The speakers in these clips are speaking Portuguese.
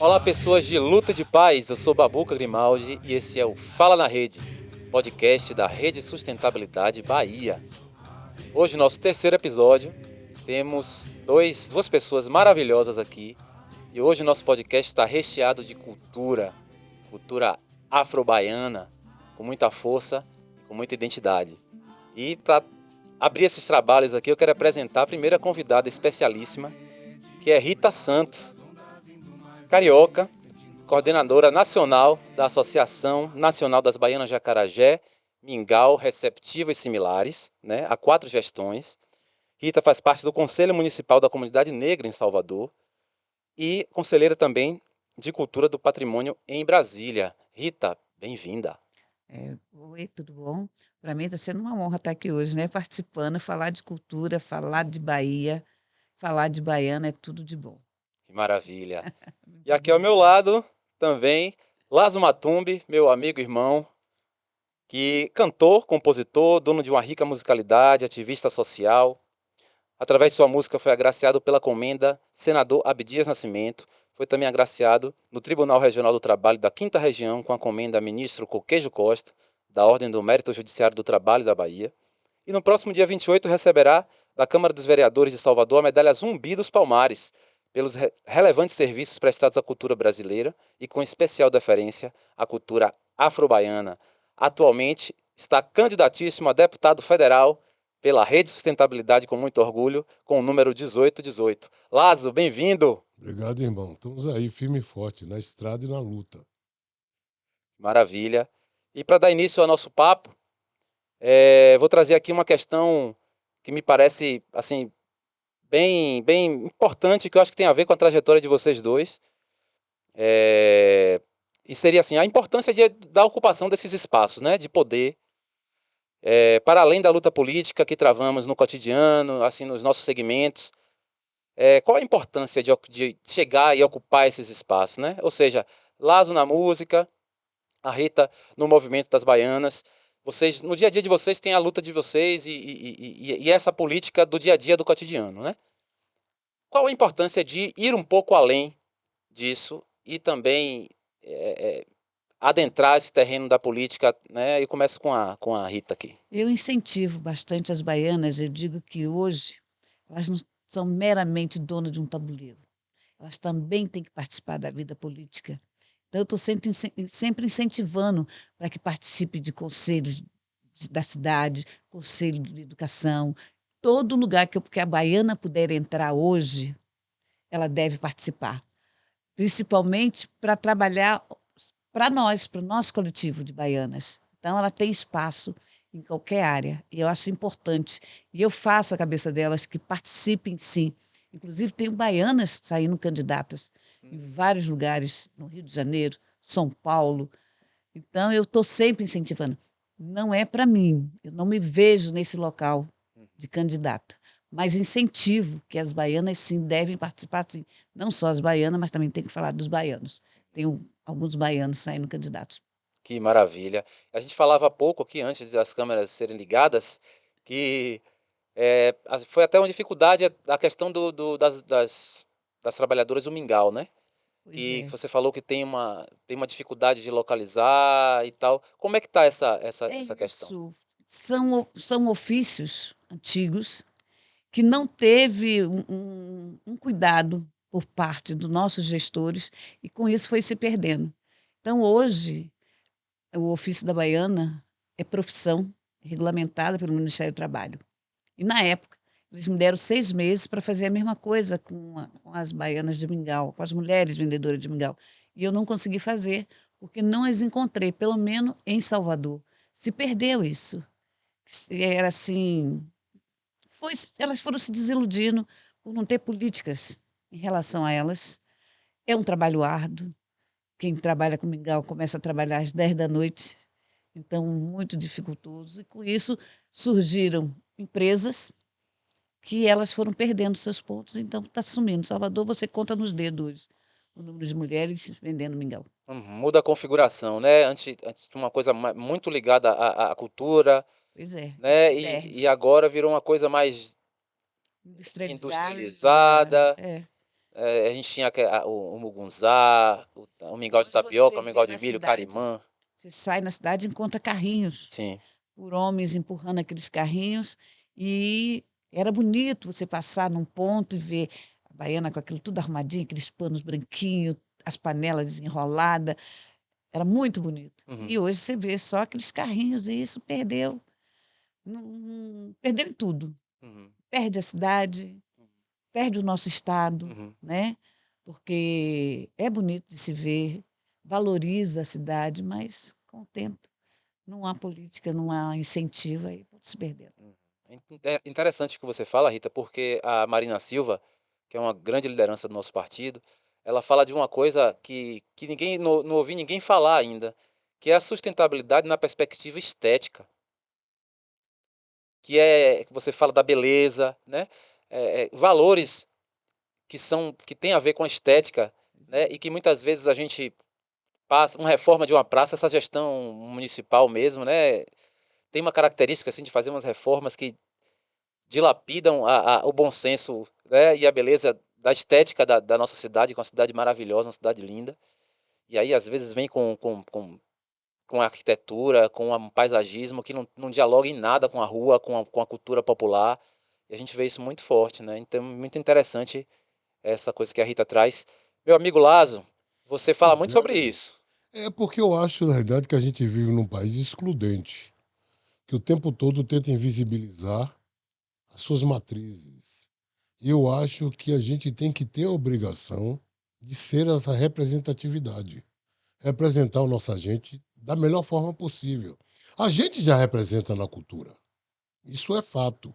Olá, pessoas de luta de paz, eu sou Babuca Grimaldi e esse é o Fala na Rede, podcast da Rede Sustentabilidade Bahia. Hoje, nosso terceiro episódio, temos duas pessoas maravilhosas aqui e hoje nosso podcast está recheado de cultura afro-baiana, com muita força, com muita identidade. E para abrir esses trabalhos aqui, eu quero apresentar a primeira convidada especialíssima, que é Rita Santos, carioca, coordenadora nacional da Associação Nacional das Baianas de Acarajé, Mingau, Receptiva e Similares, né, há 4 gestões. Rita faz parte do Conselho Municipal da Comunidade Negra em Salvador e conselheira também de Cultura do Patrimônio em Brasília. Rita, bem-vinda. Oi, tudo bom? Para mim está sendo uma honra estar aqui hoje, né? Participando, falar de cultura, falar de Bahia, falar de baiana é tudo de bom. Que maravilha. E Muito aqui ao bom. meu lado também, Lazo Matumbi, meu amigo e irmão, que cantor, compositor, dono de uma rica musicalidade, ativista social. Através de sua música foi agraciado pela Comenda Senador Abdias Nascimento. Foi também agraciado no Tribunal Regional do Trabalho da 5ª Região com a Comenda Ministro Coquejo Costa, da Ordem do Mérito Judiciário do Trabalho da Bahia. E no próximo dia 28 receberá da Câmara dos Vereadores de Salvador a medalha Zumbi dos Palmares, pelos relevantes serviços prestados à cultura brasileira e com especial deferência à cultura afro-baiana. Atualmente está candidatíssimo a deputado federal pela Rede Sustentabilidade com muito orgulho, com o número 1818. Lazo, bem-vindo! Obrigado, irmão. Estamos aí, firme e forte, na estrada e na luta. Maravilha. E para dar início ao nosso papo, vou trazer aqui uma questão que me parece assim bem importante, que eu acho que tem a ver com a trajetória de vocês dois. E seria assim, a importância da ocupação desses espaços, né, de poder, para além da luta política que travamos no cotidiano, assim, nos nossos segmentos. Qual a importância de chegar e ocupar esses espaços, né? Ou seja, Lazo na música, a Rita no movimento das baianas. Vocês, no dia a dia de vocês, tem a luta de vocês e essa política do dia a dia do cotidiano, né? Qual a importância de ir um pouco além disso e também adentrar esse terreno da política, né? Eu começo com a Rita aqui. Eu incentivo bastante as baianas, eu digo que hoje elas não são meramente donas de um tabuleiro. Elas também têm que participar da vida política. Então, eu estou sempre incentivando para que participe de conselhos da cidade, conselho de educação, todo lugar que a baiana puder entrar hoje, ela deve participar, principalmente para trabalhar para nós, para o nosso coletivo de baianas. Então, ela tem espaço em qualquer área, e eu acho importante. E eu faço a cabeça delas que participem, sim. Inclusive, tenho baianas saindo candidatas em vários lugares, no Rio de Janeiro, São Paulo. Então, eu estou sempre incentivando. Não é para mim, eu não me vejo nesse local de candidata, mas incentivo que as baianas, sim, devem participar, sim. Não só as baianas, mas também tem que falar dos baianos. Tem alguns baianos saindo candidatos. Que maravilha. A gente falava há pouco aqui, antes das câmeras serem ligadas, que foi até uma dificuldade a questão das trabalhadoras do Mingau, né? Pois Que é. você falou que tem uma dificuldade de localizar e tal. Como é que está É essa questão? isso. São ofícios antigos que não teve um cuidado por parte dos nossos gestores e com isso foi se perdendo. Então, hoje, o ofício da baiana é profissão regulamentada pelo Ministério do Trabalho. E, na época, eles me deram 6 meses para fazer a mesma coisa com as baianas de Mingau, com as mulheres vendedoras de Mingau. E eu não consegui fazer, porque não as encontrei, pelo menos em Salvador. Se perdeu isso. Era assim, elas foram se desiludindo por não ter políticas em relação a elas. É um trabalho árduo. Quem trabalha com mingau começa a trabalhar às 10 da noite, então muito dificultoso. E com isso surgiram empresas que elas foram perdendo seus pontos, então está sumindo. Salvador, você conta nos dedos o número de mulheres vendendo mingau. Muda a configuração, né? Antes tinha uma coisa muito ligada à cultura, Pois é, e se né? E perde. agora virou uma coisa mais Industrializada, industrializada, é. A gente tinha o mugunzá, o mingau de Hoje tapioca, você o mingau vê de nas milho, o cidades, carimã. você sai na cidade e encontra carrinhos, Sim. por homens empurrando aqueles carrinhos, e era bonito você passar num ponto e ver a baiana com aquilo tudo arrumadinho, aqueles panos branquinhos, as panelas desenroladas, era muito bonito. Uhum. E hoje você vê só aqueles carrinhos e isso perdeu, perdeu em tudo. Uhum. Perde a cidade, perde o nosso estado, Uhum. né? Porque é bonito de se ver, valoriza a cidade, mas com o tempo não há política, não há incentivo, aí pode se perder. É interessante o que você fala, Rita, porque a Marina Silva, que é uma grande liderança do nosso partido, ela fala de uma coisa que ninguém não ouvi ninguém falar ainda, que é a sustentabilidade na perspectiva estética, que você fala da beleza, né? Valores que tem a ver com a estética, né? E que muitas vezes a gente passa uma reforma de uma praça, essa gestão municipal mesmo, né? Tem uma característica assim de fazer umas reformas que dilapidam o bom senso, né, e a beleza da estética da nossa cidade, com uma cidade maravilhosa, uma cidade linda. E aí, às vezes, vem com a arquitetura, com um paisagismo que não dialoga em nada com a rua, com a cultura popular. E a gente vê isso muito forte, né? Então, muito interessante essa coisa que a Rita traz. Meu amigo Lazo, você fala Pois muito sobre é. isso. É porque eu acho, na verdade, que a gente vive num país excludente, que o tempo todo tenta invisibilizar as suas matrizes. E eu acho que a gente tem que ter a obrigação de ser essa representatividade, representar o nosso agente da melhor forma possível. A gente já representa na cultura, isso é fato,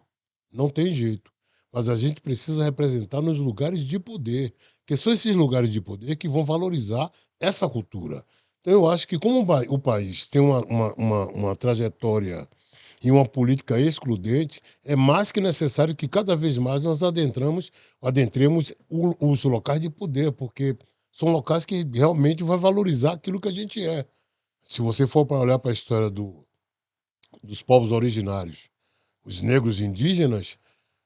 não tem jeito. Mas a gente precisa representar nos lugares de poder, que são esses lugares de poder que vão valorizar essa cultura. Então, eu acho que, como o país tem uma trajetória e uma política excludente, é mais que necessário que cada vez mais nós adentremos os locais de poder, porque são locais que realmente vão valorizar aquilo que a gente é. Se você for para olhar para a história dos povos originários, os negros indígenas,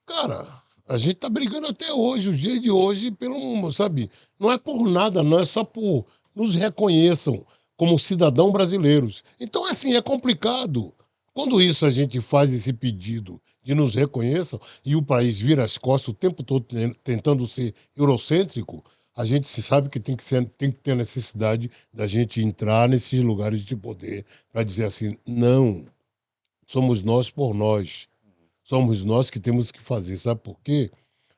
cara, a gente tá brigando até hoje, os dias de hoje, pelo, sabe, não é por nada, não é só por nos reconheçam como cidadãos brasileiros. Então, assim, é complicado. Quando isso a gente faz esse pedido de nos reconheçam e o país vira as costas o tempo todo tentando ser eurocêntrico, a gente se sabe que tem que ter a necessidade da gente entrar nesses lugares de poder para dizer assim, não, somos nós por nós. Somos nós que temos que fazer. Sabe por quê?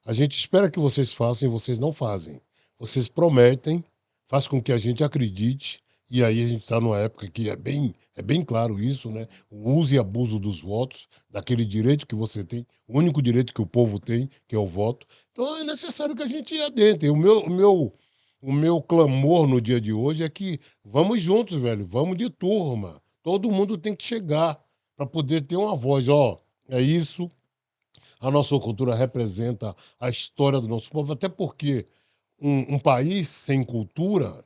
A gente espera que vocês façam e vocês não fazem. Vocês prometem, faz com que a gente acredite, e aí a gente está numa época que é bem claro isso, né? O uso e abuso dos votos, daquele direito que você tem, o único direito que o povo tem, que é o voto. Então é necessário que a gente adentre. O meu clamor no dia de hoje é que vamos juntos, velho, vamos de turma. Todo mundo tem que chegar para poder ter uma voz, ó. É isso. A nossa cultura representa a história do nosso povo, até porque um país sem cultura,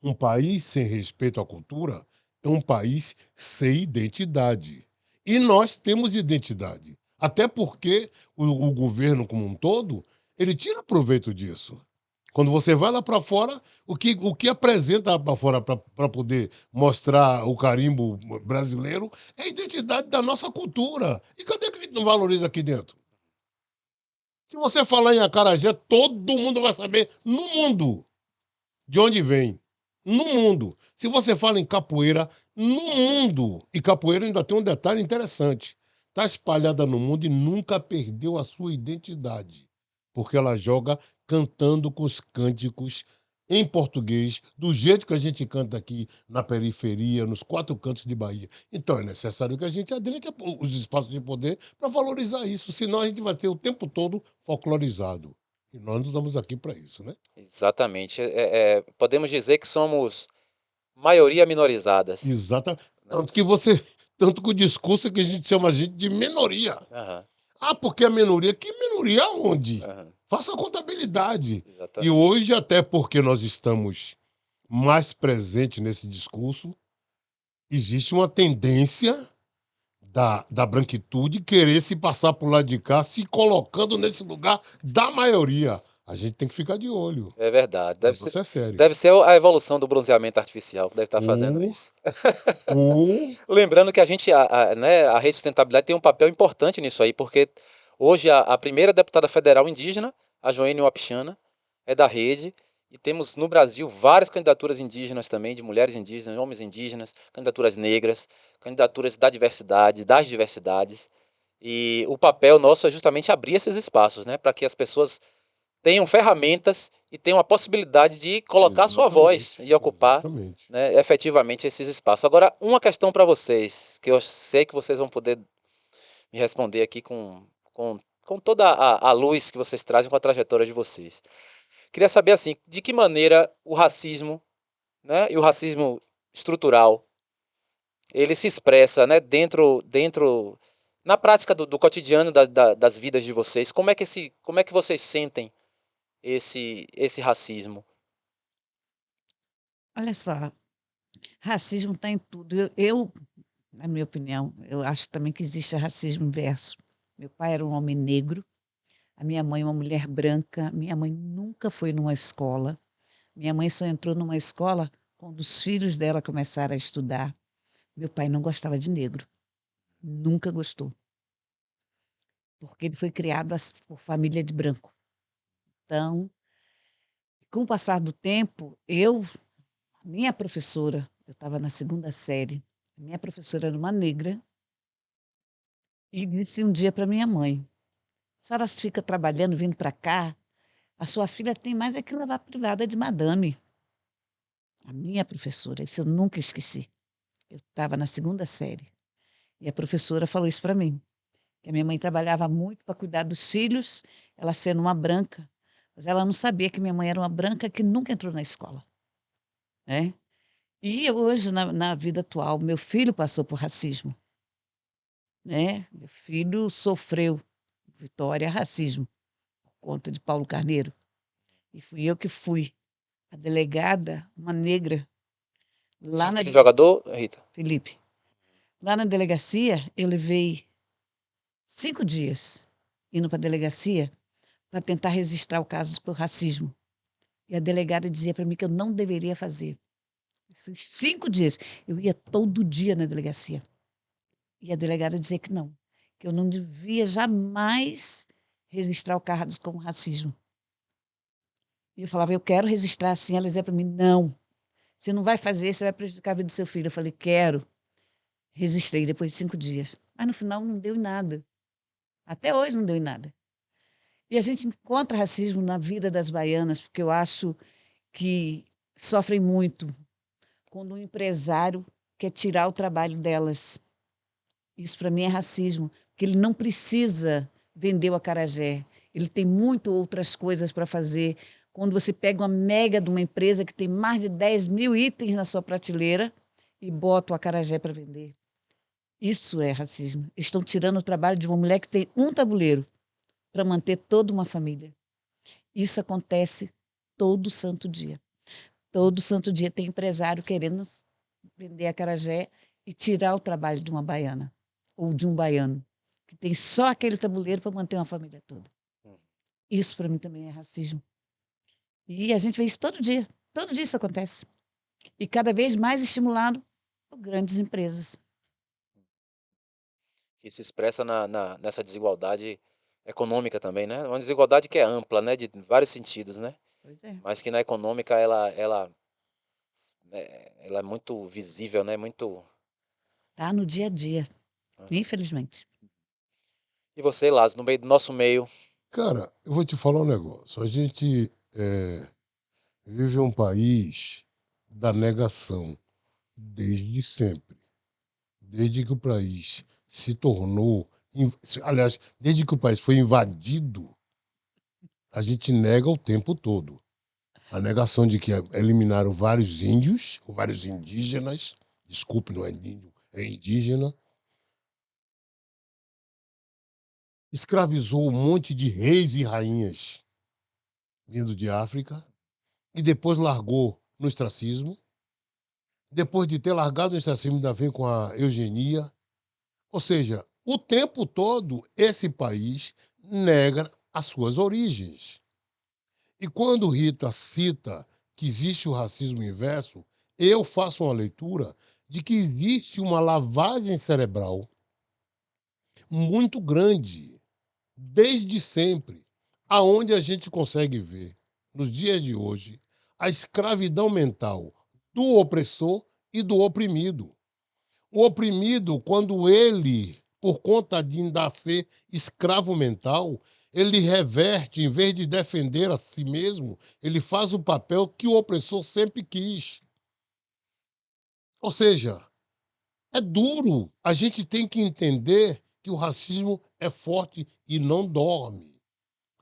um país sem respeito à cultura, é um país sem identidade. E nós temos identidade. Até porque o governo como um todo, ele tira proveito disso. Quando você vai lá para fora, o que apresenta para fora para poder mostrar o carimbo brasileiro é a identidade da nossa cultura. E cadê que a gente não valoriza aqui dentro? Se você falar em acarajé, todo mundo vai saber no mundo de onde vem. No mundo. Se você fala em capoeira, no mundo. E capoeira ainda tem um detalhe interessante. Está espalhada no mundo e nunca perdeu a sua identidade. Porque ela joga cantando com os cânticos em português, do jeito que a gente canta aqui na periferia, nos quatro cantos de Bahia. Então é necessário que a gente adentre os espaços de poder para valorizar isso, senão a gente vai ter o tempo todo folclorizado. E nós não estamos aqui para isso, né? Exatamente. Podemos dizer que somos maioria minorizadas, Exata. né? Tanto que você. Tanto que o discurso é que a gente chama a gente de minoria. Aham, Ah, porque a minoria? Que minoria onde? aham, Faça a contabilidade. E exatamente. hoje, até porque nós estamos mais presentes nesse discurso, existe uma tendência da branquitude querer se passar por lado de cá, se colocando nesse lugar da maioria. A gente tem que ficar de olho. É verdade. O negócio é sério. Deve ser a evolução do bronzeamento artificial que deve estar fazendo Ou, isso. ou, Lembrando que né, a Rede Sustentabilidade tem um papel importante nisso aí, porque hoje a primeira deputada federal indígena, a Joênia Wapichana, é da rede, e temos no Brasil várias candidaturas indígenas também, de mulheres indígenas, homens indígenas, candidaturas negras, candidaturas da diversidade, das diversidades, e o papel nosso é justamente abrir esses espaços, né, para que as pessoas tenham ferramentas e tenham a possibilidade de colocar a sua voz exatamente, e ocupar, exatamente. né, efetivamente esses espaços. Agora, uma questão para vocês, que eu sei que vocês vão poder me responder aqui com toda a luz que vocês trazem com a trajetória de vocês. Queria saber, assim, de que maneira o racismo, né, e o racismo estrutural, ele se expressa, né, na prática do cotidiano das vidas de vocês. Como é que vocês sentem esse racismo? Olha só, racismo está em tudo. Na minha opinião, eu acho também que existe racismo inverso. Meu pai era um homem negro, a minha mãe uma mulher branca, minha mãe nunca foi numa escola. Minha mãe só entrou numa escola quando os filhos dela começaram a estudar. Meu pai não gostava de negro, nunca gostou, porque ele foi criado por família de branco. Então, com o passar do tempo, minha professora, eu estava na segunda série, minha professora era uma negra e disse um dia para minha mãe: a senhora fica trabalhando, vindo para cá, a sua filha tem mais é que levar a privada de madame. A minha professora, isso eu nunca esqueci. Eu estava na segunda série e a professora falou isso para mim, que a minha mãe trabalhava muito para cuidar dos filhos, ela sendo uma branca, mas ela não sabia que minha mãe era uma branca que nunca entrou na escola, né? E hoje, na vida atual, meu filho passou por racismo, né? Meu filho sofreu, Vitória, racismo, por conta de Paulo Carneiro. E fui eu que fui a delegada, uma negra, Seu lá na filho jogador, Rita? Felipe. Lá na delegacia, eu levei 5 dias indo para a delegacia para tentar registrar o caso por racismo. E a delegada dizia para mim que eu não deveria fazer. Foi 5 dias. Eu ia todo dia na delegacia. E a delegada dizia que eu não devia jamais registrar o caso como racismo. E eu falava, eu quero registrar assim. Ela dizia para mim, não, você não vai fazer, você vai prejudicar a vida do seu filho. Eu falei, quero. Registrei depois de 5 dias. Mas no final não deu em nada. Até hoje não deu em nada. E a gente encontra racismo na vida das baianas, porque eu acho que sofrem muito quando um empresário quer tirar o trabalho delas. Isso para mim é racismo, porque ele não precisa vender o acarajé. Ele tem muito outras coisas para fazer. Quando você pega uma mega de uma empresa que tem mais de 10 mil itens na sua prateleira e bota o acarajé para vender. Isso é racismo. Estão tirando o trabalho de uma mulher que tem um tabuleiro para manter toda uma família. Isso acontece todo santo dia. Todo santo dia tem empresário querendo vender acarajé e tirar o trabalho de uma baiana ou de um baiano, que tem só aquele tabuleiro para manter uma família toda. Isso para mim também é racismo. E a gente vê isso todo dia. Todo dia isso acontece. E cada vez mais estimulado por grandes empresas. Que se expressa nessa desigualdade econômica também, né? Uma desigualdade que é ampla, né? De vários sentidos, né? Pois é. Mas que na econômica ela é muito visível, né? Muito. Tá no dia a dia, infelizmente. E você, Lázaro, no meio do nosso meio, Cara, eu vou te falar um negócio. A gente vive um país da negação desde sempre. Desde que o país se tornou. Aliás, desde que o país foi invadido, a gente nega o tempo todo. A negação de que eliminaram vários índios, ou vários indígenas, desculpe, não é índio, é indígena, escravizou um monte de reis e rainhas vindo de África e depois largou no ostracismo. Depois de ter largado o ostracismo, ainda vem com a eugenia. Ou seja, o tempo todo esse país nega as suas origens. E quando Rita cita que existe o racismo inverso, eu faço uma leitura de que existe uma lavagem cerebral muito grande, desde sempre, aonde a gente consegue ver, nos dias de hoje, a escravidão mental do opressor e do oprimido. O oprimido, quando ele, por conta de ainda ser escravo mental, ele reverte, em vez de defender a si mesmo, ele faz o papel que o opressor sempre quis. Ou seja, é duro. A gente tem que entender que o racismo é forte e não dorme.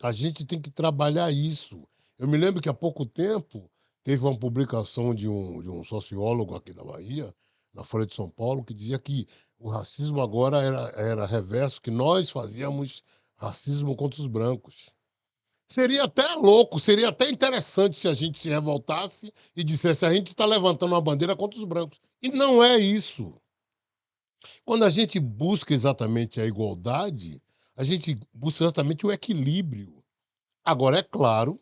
A gente tem que trabalhar isso. Eu me lembro que há pouco tempo teve uma publicação de um sociólogo aqui da Bahia, na Folha de São Paulo, que dizia que o racismo agora era reverso, que nós fazíamos racismo contra os brancos. Seria até louco, seria até interessante se a gente se revoltasse e dissesse a gente está levantando uma bandeira contra os brancos. E não é isso. Quando a gente busca exatamente a igualdade, a gente busca exatamente o equilíbrio. Agora, é claro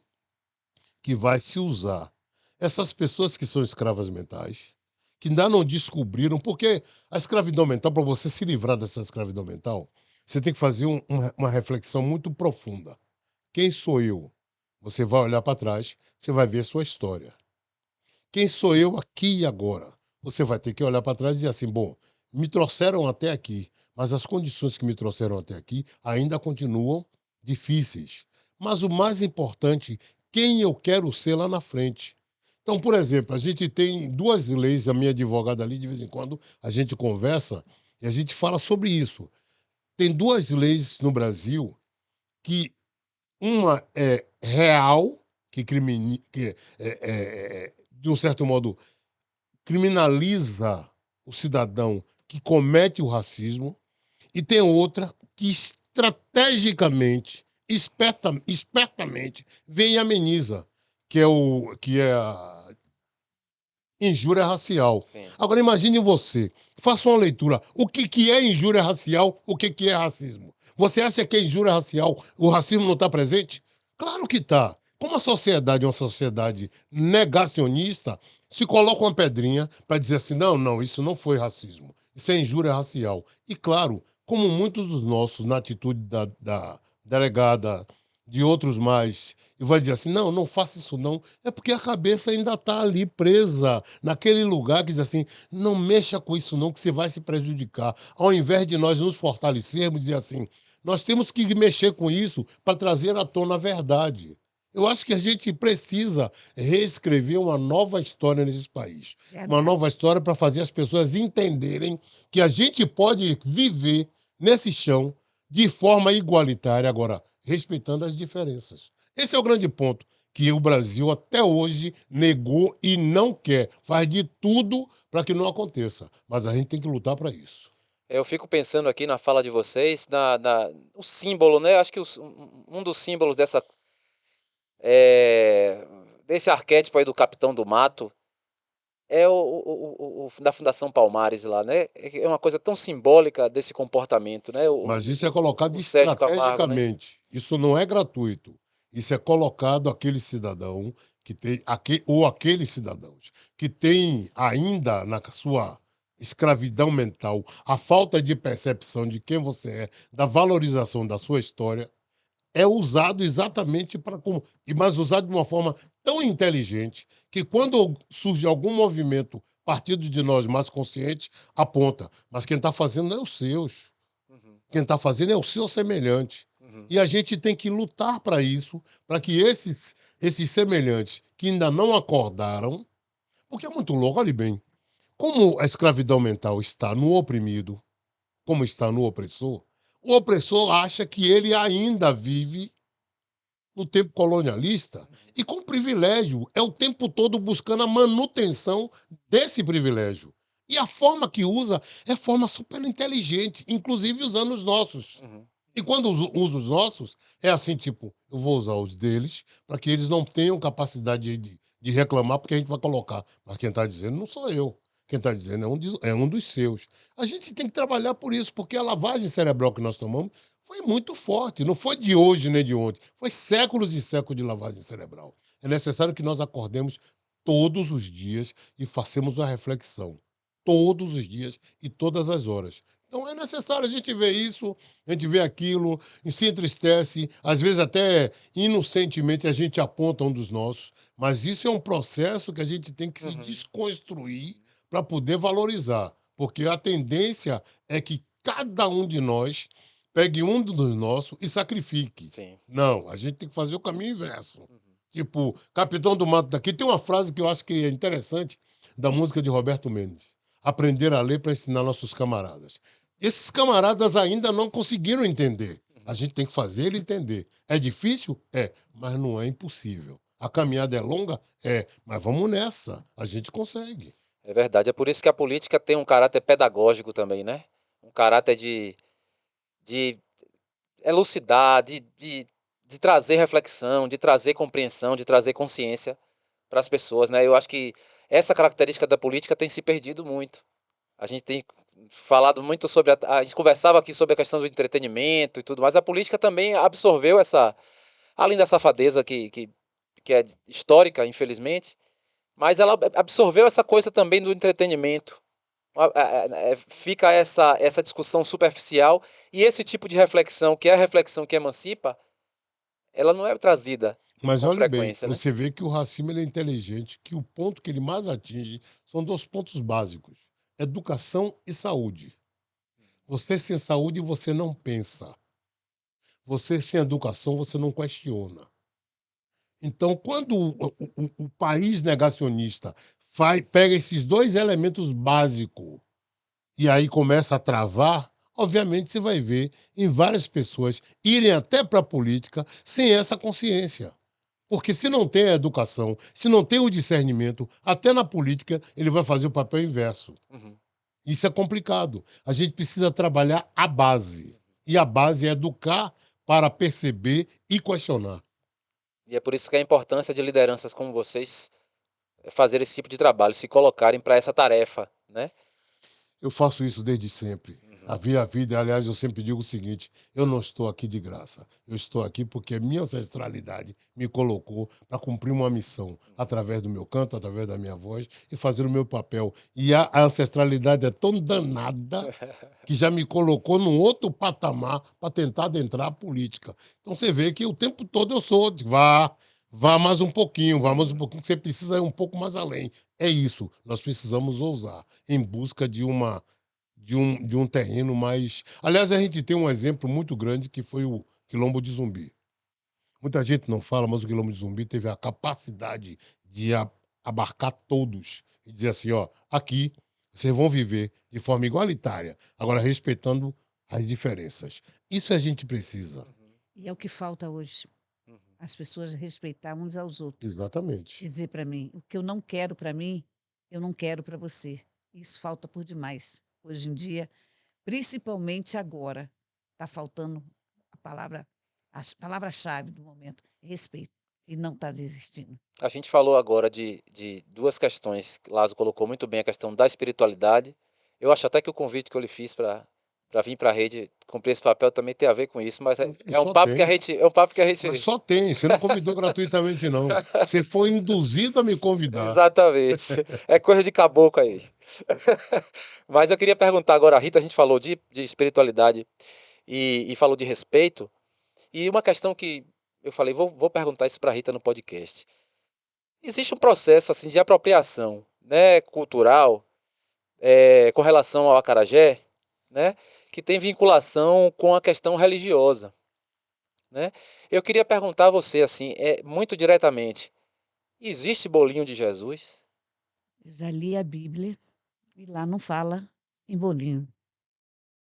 que vai se usar essas pessoas que são escravas mentais, que ainda não descobriram, porque a escravidão mental, para você se livrar dessa escravidão mental, você tem que fazer uma reflexão muito profunda. Quem sou eu? Você vai olhar para trás, você vai ver sua história. Quem sou eu aqui e agora? Você vai ter que olhar para trás e dizer assim: bom, me trouxeram até aqui, mas as condições que me trouxeram até aqui ainda continuam difíceis. Mas o mais importante, quem eu quero ser lá na frente. Então, por exemplo, a gente tem duas leis, a minha advogada ali, de vez em quando, a gente conversa e a gente fala sobre isso. Tem duas leis no Brasil que uma é real, que de um certo modo, criminaliza o cidadão que comete o racismo, e tem outra que estrategicamente, espertamente, vem e ameniza, que é a injúria racial. Sim. Agora imagine você, faça uma leitura. O que é injúria racial? O que é racismo? Você acha que é injúria racial? O racismo não está presente? Claro que está. Como a sociedade é uma sociedade negacionista, se coloca uma pedrinha para dizer assim, não, não, isso não foi racismo, isso é injúria racial. E claro, como muitos dos nossos, na atitude da delegada, de outros mais, e vai dizer assim, não, não faça isso não, é porque a cabeça ainda está ali presa, naquele lugar que diz assim, não mexa com isso não, que você vai se prejudicar. Ao invés de nós nos fortalecermos e dizer assim, nós temos que mexer com isso para trazer à tona a verdade. Eu acho que a gente precisa reescrever uma nova história nesse país. Uma nova Verdade. história para fazer as pessoas entenderem que a gente pode viver nesse chão de forma igualitária, agora, respeitando as diferenças. Esse é o grande ponto que o Brasil até hoje negou e não quer. Faz de tudo para que não aconteça. Mas a gente tem que lutar para isso. Eu fico pensando aqui na fala de vocês, o símbolo, né? Acho que um dos símbolos é, desse arquétipo aí do Capitão do Mato é o da Fundação Palmares lá, né? É uma coisa tão simbólica desse comportamento, né? Mas isso é colocado O Sérgio Camargo, né? estrategicamente. Isso não é gratuito. Isso é colocado aquele cidadão que tem, ou aqueles cidadãos que tem ainda na sua escravidão mental a falta de percepção de quem você é, da valorização da sua história, é usado exatamente para como, mas usado de uma forma tão inteligente que quando surge algum movimento partido de nós mais consciente, aponta. Mas quem está fazendo não é os seus. Uhum, Quem está fazendo é o seu semelhante. uhum. E a gente tem que lutar para isso, para que esses semelhantes que ainda não acordaram, porque é muito louco, olhe bem, como a escravidão mental está no oprimido, como está no opressor, o opressor acha que ele ainda vive no tempo colonialista e com privilégio, é o tempo todo buscando a manutenção desse privilégio. E a forma que usa é forma super inteligente, inclusive usando os nossos. Uhum. E quando usa os nossos, é assim, tipo, eu vou usar os deles para que eles não tenham capacidade de reclamar, porque a gente vai colocar. Mas quem está dizendo não sou eu. Quem está dizendo é um dos seus. A gente tem que trabalhar por isso, porque a lavagem cerebral que nós tomamos foi muito forte. Não foi de hoje nem de ontem. Foi séculos e séculos de lavagem cerebral. É necessário que nós acordemos todos os dias e façamos uma reflexão. Todos os dias e todas as horas. Então é necessário a gente ver isso, a gente vê aquilo, e se entristece, às vezes até inocentemente a gente aponta um dos nossos, mas isso é um processo que a gente tem que se Uhum. desconstruir para poder valorizar, porque a tendência é que cada um de nós pegue um dos nossos e sacrifique. Sim. Não, a gente tem que fazer o caminho inverso. Uhum. Tipo, Capitão do Mato daqui tem uma frase que eu acho que é interessante da música de Roberto Mendes. Aprender a ler para ensinar nossos camaradas. Esses camaradas ainda não conseguiram entender. A gente tem que fazer ele entender. É difícil? É, mas não é impossível. A caminhada é longa? É, mas vamos nessa. A gente consegue. É verdade. É por isso que a política tem um caráter pedagógico também, né? Um caráter de elucidar, de trazer reflexão, de trazer compreensão, de trazer consciência para as pessoas, né? Eu acho que essa característica da política tem se perdido muito. A gente tem falado muito sobre a gente conversava aqui sobre a questão do entretenimento e tudo, mas a política também absorveu essa, além da safadeza que é histórica, infelizmente, mas ela absorveu essa coisa também do entretenimento. Fica essa discussão superficial e esse tipo de reflexão, que é a reflexão que emancipa, ela não é trazida Mas com olhe bem, frequência, né? você vê que o racismo ele é inteligente, que o ponto que ele mais atinge são dois pontos básicos: educação e saúde. Você sem saúde, você não pensa. Você sem educação, você não questiona. Então, quando o país negacionista pega esses dois elementos básicos e aí começa a travar, obviamente você vai ver em várias pessoas irem até para a política sem essa consciência. Porque se não tem a educação, se não tem o discernimento, até na política ele vai fazer o papel inverso. Uhum. Isso é complicado. A gente precisa trabalhar a base. E a base é educar para perceber e questionar. E é por isso que a importância de lideranças como vocês fazer esse tipo de trabalho, se colocarem para essa tarefa, né? Eu faço isso desde sempre. Uhum. A vida, aliás, eu sempre digo o seguinte: eu não estou aqui de graça. Eu estou aqui porque a minha ancestralidade me colocou para cumprir uma missão, através do meu canto, através da minha voz e fazer o meu papel. E a ancestralidade é tão danada que já me colocou num outro patamar para tentar adentrar a política. Então você vê que o tempo todo eu sou, vá mais um pouquinho, vá mais um Uhum. pouquinho, que você precisa ir um pouco mais além. É isso, nós precisamos ousar em busca de um terreno mais. Aliás, a gente tem um exemplo muito grande que foi o Quilombo de Zumbi. Muita gente não fala, mas o Quilombo de Zumbi teve a capacidade de abarcar todos e dizer assim: ó, aqui vocês vão viver de forma igualitária, agora respeitando as diferenças. Isso a gente precisa. E é o que falta hoje. Uhum. As pessoas respeitar uns aos outros. Exatamente. Dizer para mim, o que eu não quero para mim, eu não quero para você. Isso falta por demais. Hoje em dia, principalmente agora, está faltando a palavra, as palavra-chave do momento, respeito. E não está desistindo. A gente falou agora de duas questões. Lázaro colocou muito bem a questão da espiritualidade. Eu acho até que o convite que eu lhe fiz para vir para a rede cumprir esse papel também tem a ver com isso, mas é um Só papo que a tem. gente, é um papo que a Mas gente só tem. Você não convidou gratuitamente, não. Você foi induzido a me convidar. exatamente. É coisa de caboclo aí. Mas eu queria perguntar agora, a Rita, a gente falou de espiritualidade e falou de respeito. E uma questão que eu falei, vou perguntar isso para a Rita no podcast. Existe um processo assim de apropriação, né, cultural, com relação ao acarajé, né, que tem vinculação com a questão religiosa, né? Eu queria perguntar a você assim, muito diretamente, existe bolinho de Jesus? Eu já li a Bíblia e lá não fala em bolinho,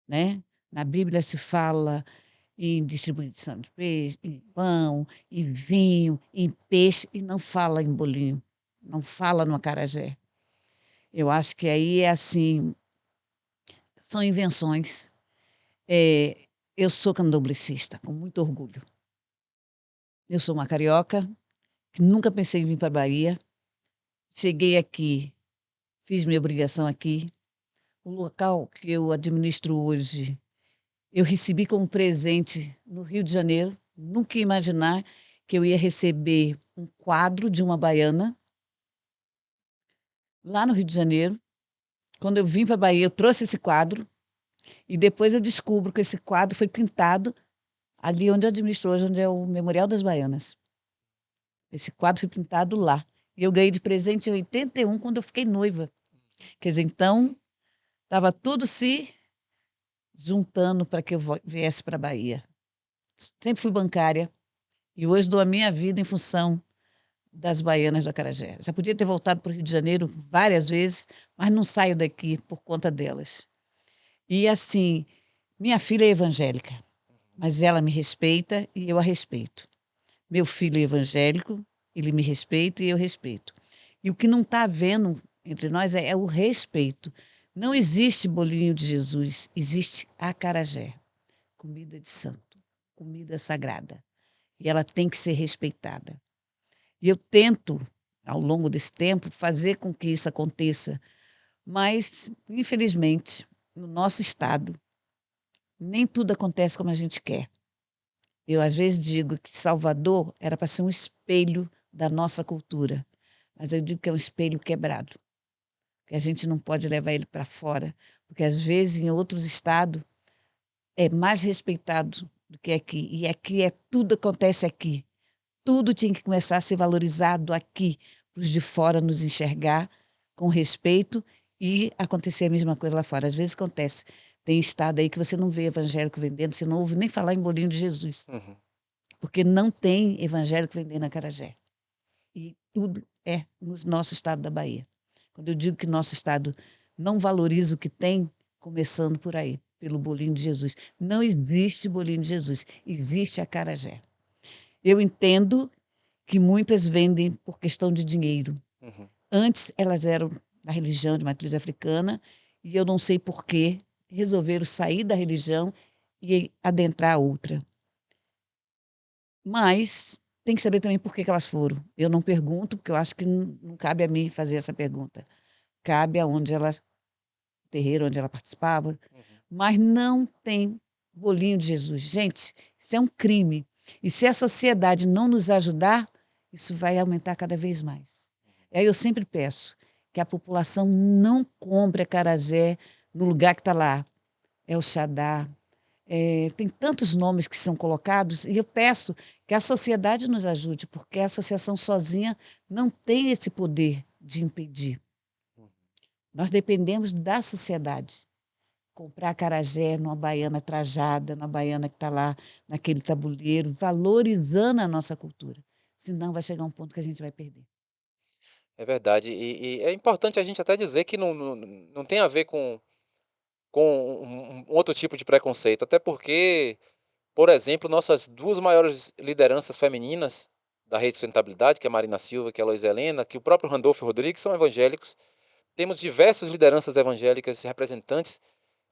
né? Na Bíblia se fala em distribuição de peixe, em pão, em vinho, em peixe, e não fala em bolinho, não fala no acarajé. Eu acho que aí é assim, são invenções. Eu sou candomblessista, com muito orgulho. Eu sou uma carioca, que nunca pensei em vir para a Bahia. Cheguei aqui, fiz minha obrigação aqui. O local que eu administro hoje eu recebi como presente no Rio de Janeiro. Nunca ia imaginar que eu ia receber um quadro de uma baiana lá no Rio de Janeiro. Quando eu vim para a Bahia, eu trouxe esse quadro e depois eu descubro que esse quadro foi pintado ali onde eu administro hoje, onde é o Memorial das Baianas. Esse quadro foi pintado lá. E eu ganhei de presente em 81, quando eu fiquei noiva. Quer dizer, então, estava tudo se juntando para que eu viesse para a Bahia. Sempre fui bancária e hoje dou a minha vida em função das baianas do Acarajé. Já podia ter voltado para o Rio de Janeiro várias vezes, mas não saio daqui por conta delas. E assim, minha filha é evangélica, mas ela me respeita e eu a respeito. Meu filho é evangélico, ele me respeita e eu respeito. E o que não está havendo entre nós é o respeito. Não existe bolinho de Jesus, existe acarajé, comida de santo, comida sagrada. E ela tem que ser respeitada. E eu tento, ao longo desse tempo, fazer com que isso aconteça. Mas, infelizmente, no nosso estado, nem tudo acontece como a gente quer. Eu, às vezes, digo que Salvador era para ser um espelho da nossa cultura. Mas eu digo que é um espelho quebrado, que a gente não pode levar ele para fora, porque, às vezes, em outros estados, é mais respeitado do que aqui. E aqui tudo acontece aqui. Tudo tinha que começar a ser valorizado aqui, para os de fora nos enxergar com respeito e acontecer a mesma coisa lá fora. Às vezes acontece. Tem estado aí que você não vê evangélico vendendo, você não ouve nem falar em bolinho de Jesus, Uhum. porque não tem evangélico vendendo acarajé. E tudo é no nosso estado da Bahia. Quando eu digo que nosso estado não valoriza o que tem, começando por aí, pelo bolinho de Jesus. Não existe bolinho de Jesus, existe acarajé. Eu entendo que muitas vendem por questão de dinheiro. Uhum. Antes elas eram da religião de matriz africana e eu não sei por que resolveram sair da religião e adentrar a outra. Mas tem que saber também por que elas foram. Eu não pergunto, porque eu acho que não cabe a mim fazer essa pergunta. Cabe aonde elas, terreiro onde ela participava, Uhum. mas não tem bolinho de Jesus. Gente, isso é um crime. E se a sociedade não nos ajudar, isso vai aumentar cada vez mais. E aí eu sempre peço que a população não compre acarajé no lugar que está lá. É o Xadá, tem tantos nomes que são colocados, e eu peço que a sociedade nos ajude, porque a associação sozinha não tem esse poder de impedir. Nós dependemos da sociedade. Comprar acarajé numa baiana trajada, na baiana que está lá naquele tabuleiro, valorizando a nossa cultura. Senão vai chegar um ponto que a gente vai perder. É verdade. E é importante a gente até dizer que não tem a ver com um outro tipo de preconceito. Até porque, por exemplo, nossas duas maiores lideranças femininas da rede de sustentabilidade, que é a Marina Silva, que é a Lois Helena, que o próprio Randolfo Rodrigues, são evangélicos. Temos diversas lideranças evangélicas, representantes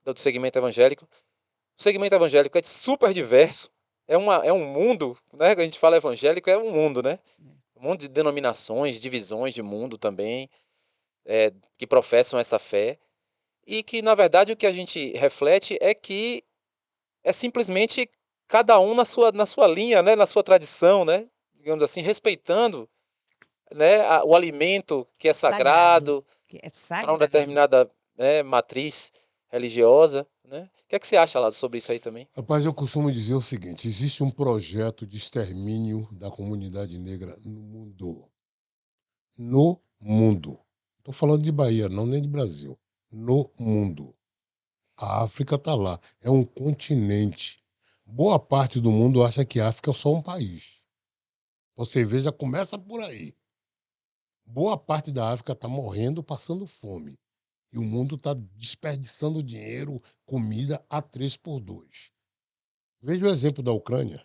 do segmento evangélico. O segmento evangélico é super diverso. É um mundo, né? Quando a gente fala evangélico, é um mundo, né? Um monte de denominações, divisões de mundo também, que professam essa fé. E que, na verdade, o que a gente reflete é que é simplesmente cada um na sua linha, né? Na sua tradição, né? Digamos assim, respeitando, né? O alimento que é Sagrado, sagrado que é para uma sagrado. determinada, né, matriz religiosa, né? O que é que você acha lá sobre isso aí também? Rapaz, eu costumo dizer o seguinte: existe um projeto de extermínio da comunidade negra no mundo. No mundo. Estou falando de Bahia, não nem de Brasil. No mundo. A África está lá. É um continente. Boa parte do mundo acha que a África é só um país. Você vê, já começa por aí. Boa parte da África está morrendo, passando fome. E o mundo está desperdiçando dinheiro, comida a 3 por 2. Veja o exemplo da Ucrânia.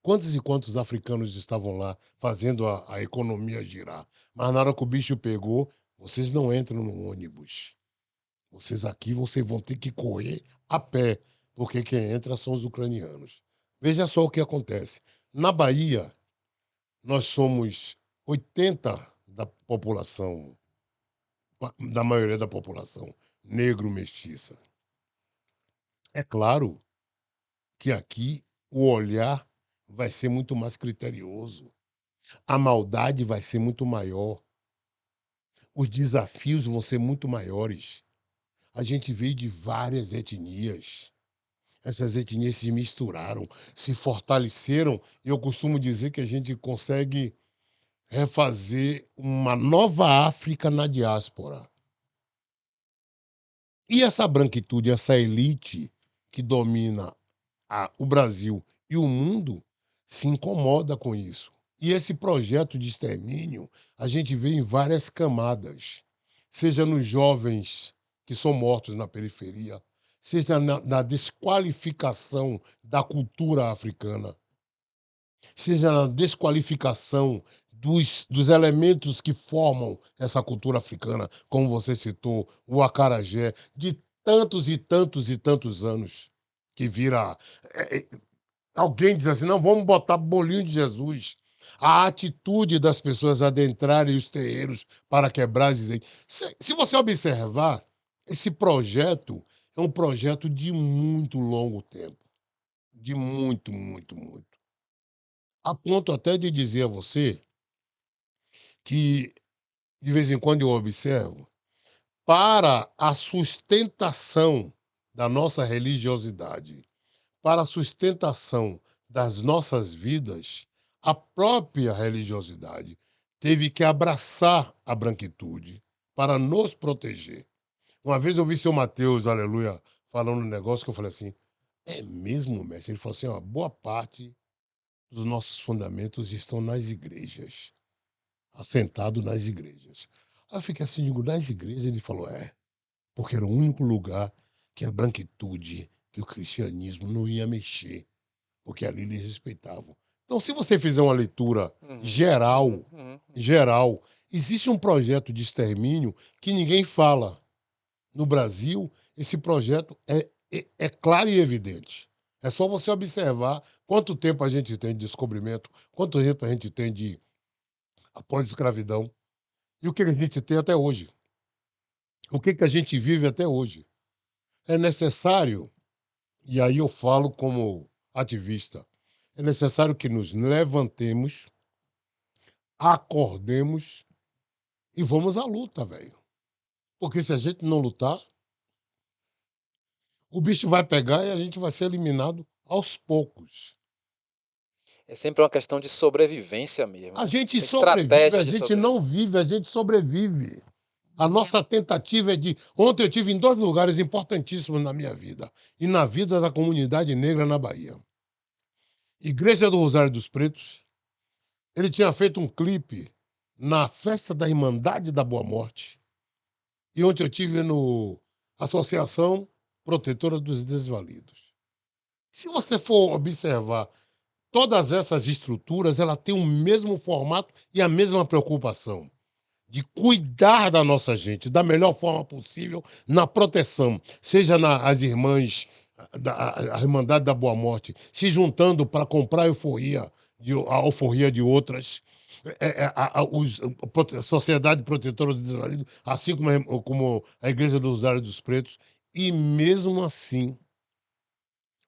Quantos e quantos africanos estavam lá fazendo a economia girar? Mas na hora que o bicho pegou, vocês não entram no ônibus. Vocês aqui vocês vão ter que correr a pé, porque quem entra são os ucranianos. Veja só o que acontece. Na Bahia, nós somos 80 da população, da maioria da população negro mestiça. É claro que aqui o olhar vai ser muito mais criterioso, a maldade vai ser muito maior, os desafios vão ser muito maiores. A gente veio de várias etnias. Essas etnias se misturaram, se fortaleceram, e eu costumo dizer que a gente consegue refazer uma nova África na diáspora. E essa branquitude, essa elite que domina o Brasil e o mundo, se incomoda com isso. E esse projeto de extermínio, a gente vê em várias camadas, seja nos jovens que são mortos na periferia, seja na desqualificação da cultura africana, seja na desqualificação dos elementos que formam essa cultura africana, como você citou, o acarajé, de tantos e tantos e tantos anos, que vira. Alguém diz assim: não, vamos botar bolinho de Jesus. A atitude das pessoas adentrarem os terreiros para quebrar as. Se você observar, esse projeto é um projeto de muito longo tempo. De muito, muito, muito. A ponto até de dizer a você que, de vez em quando, eu observo, para a sustentação da nossa religiosidade, para a sustentação das nossas vidas, a própria religiosidade teve que abraçar a branquitude para nos proteger. Uma vez eu vi seu Mateus, aleluia, falando um negócio que eu falei assim: é mesmo, mestre? Ele falou assim: ó, boa parte dos nossos fundamentos estão nas igrejas, assentado nas igrejas. Aí eu fiquei assim, digo, nas igrejas? Ele falou: é, porque era o único lugar que a branquitude, que o cristianismo não ia mexer, porque ali eles respeitavam. Então, se você fizer uma leitura geral, geral, existe um projeto de extermínio que ninguém fala. No Brasil, esse projeto é claro e evidente. É só você observar quanto tempo a gente tem de descobrimento, quanto tempo a gente tem de após-escravidão e o que a gente tem até hoje. O que a gente vive até hoje. É necessário, e aí eu falo como ativista, é necessário que nos levantemos, acordemos e vamos à luta, velho. Porque se a gente não lutar, o bicho vai pegar e a gente vai ser eliminado aos poucos. É sempre uma questão de sobrevivência mesmo, A né? gente Tem sobrevive, estratégia a de gente sobrevivência. não vive, a gente sobrevive. A nossa tentativa é de. Ontem eu tive em 2 lugares importantíssimos na minha vida e na vida da comunidade negra na Bahia. Igreja do Rosário dos Pretos. Ele tinha feito um clipe na festa da Irmandade da Boa Morte. E ontem eu tive no Associação Protetora dos Desvalidos. Se você for observar todas essas estruturas, ela tem o mesmo formato e a mesma preocupação de cuidar da nossa gente da melhor forma possível na proteção, seja as irmãs a Irmandade da Boa Morte se juntando para comprar a euforia de outras, a Sociedade Protetora dos Desvalidos, assim como a Igreja do Rosário dos Pretos, e mesmo assim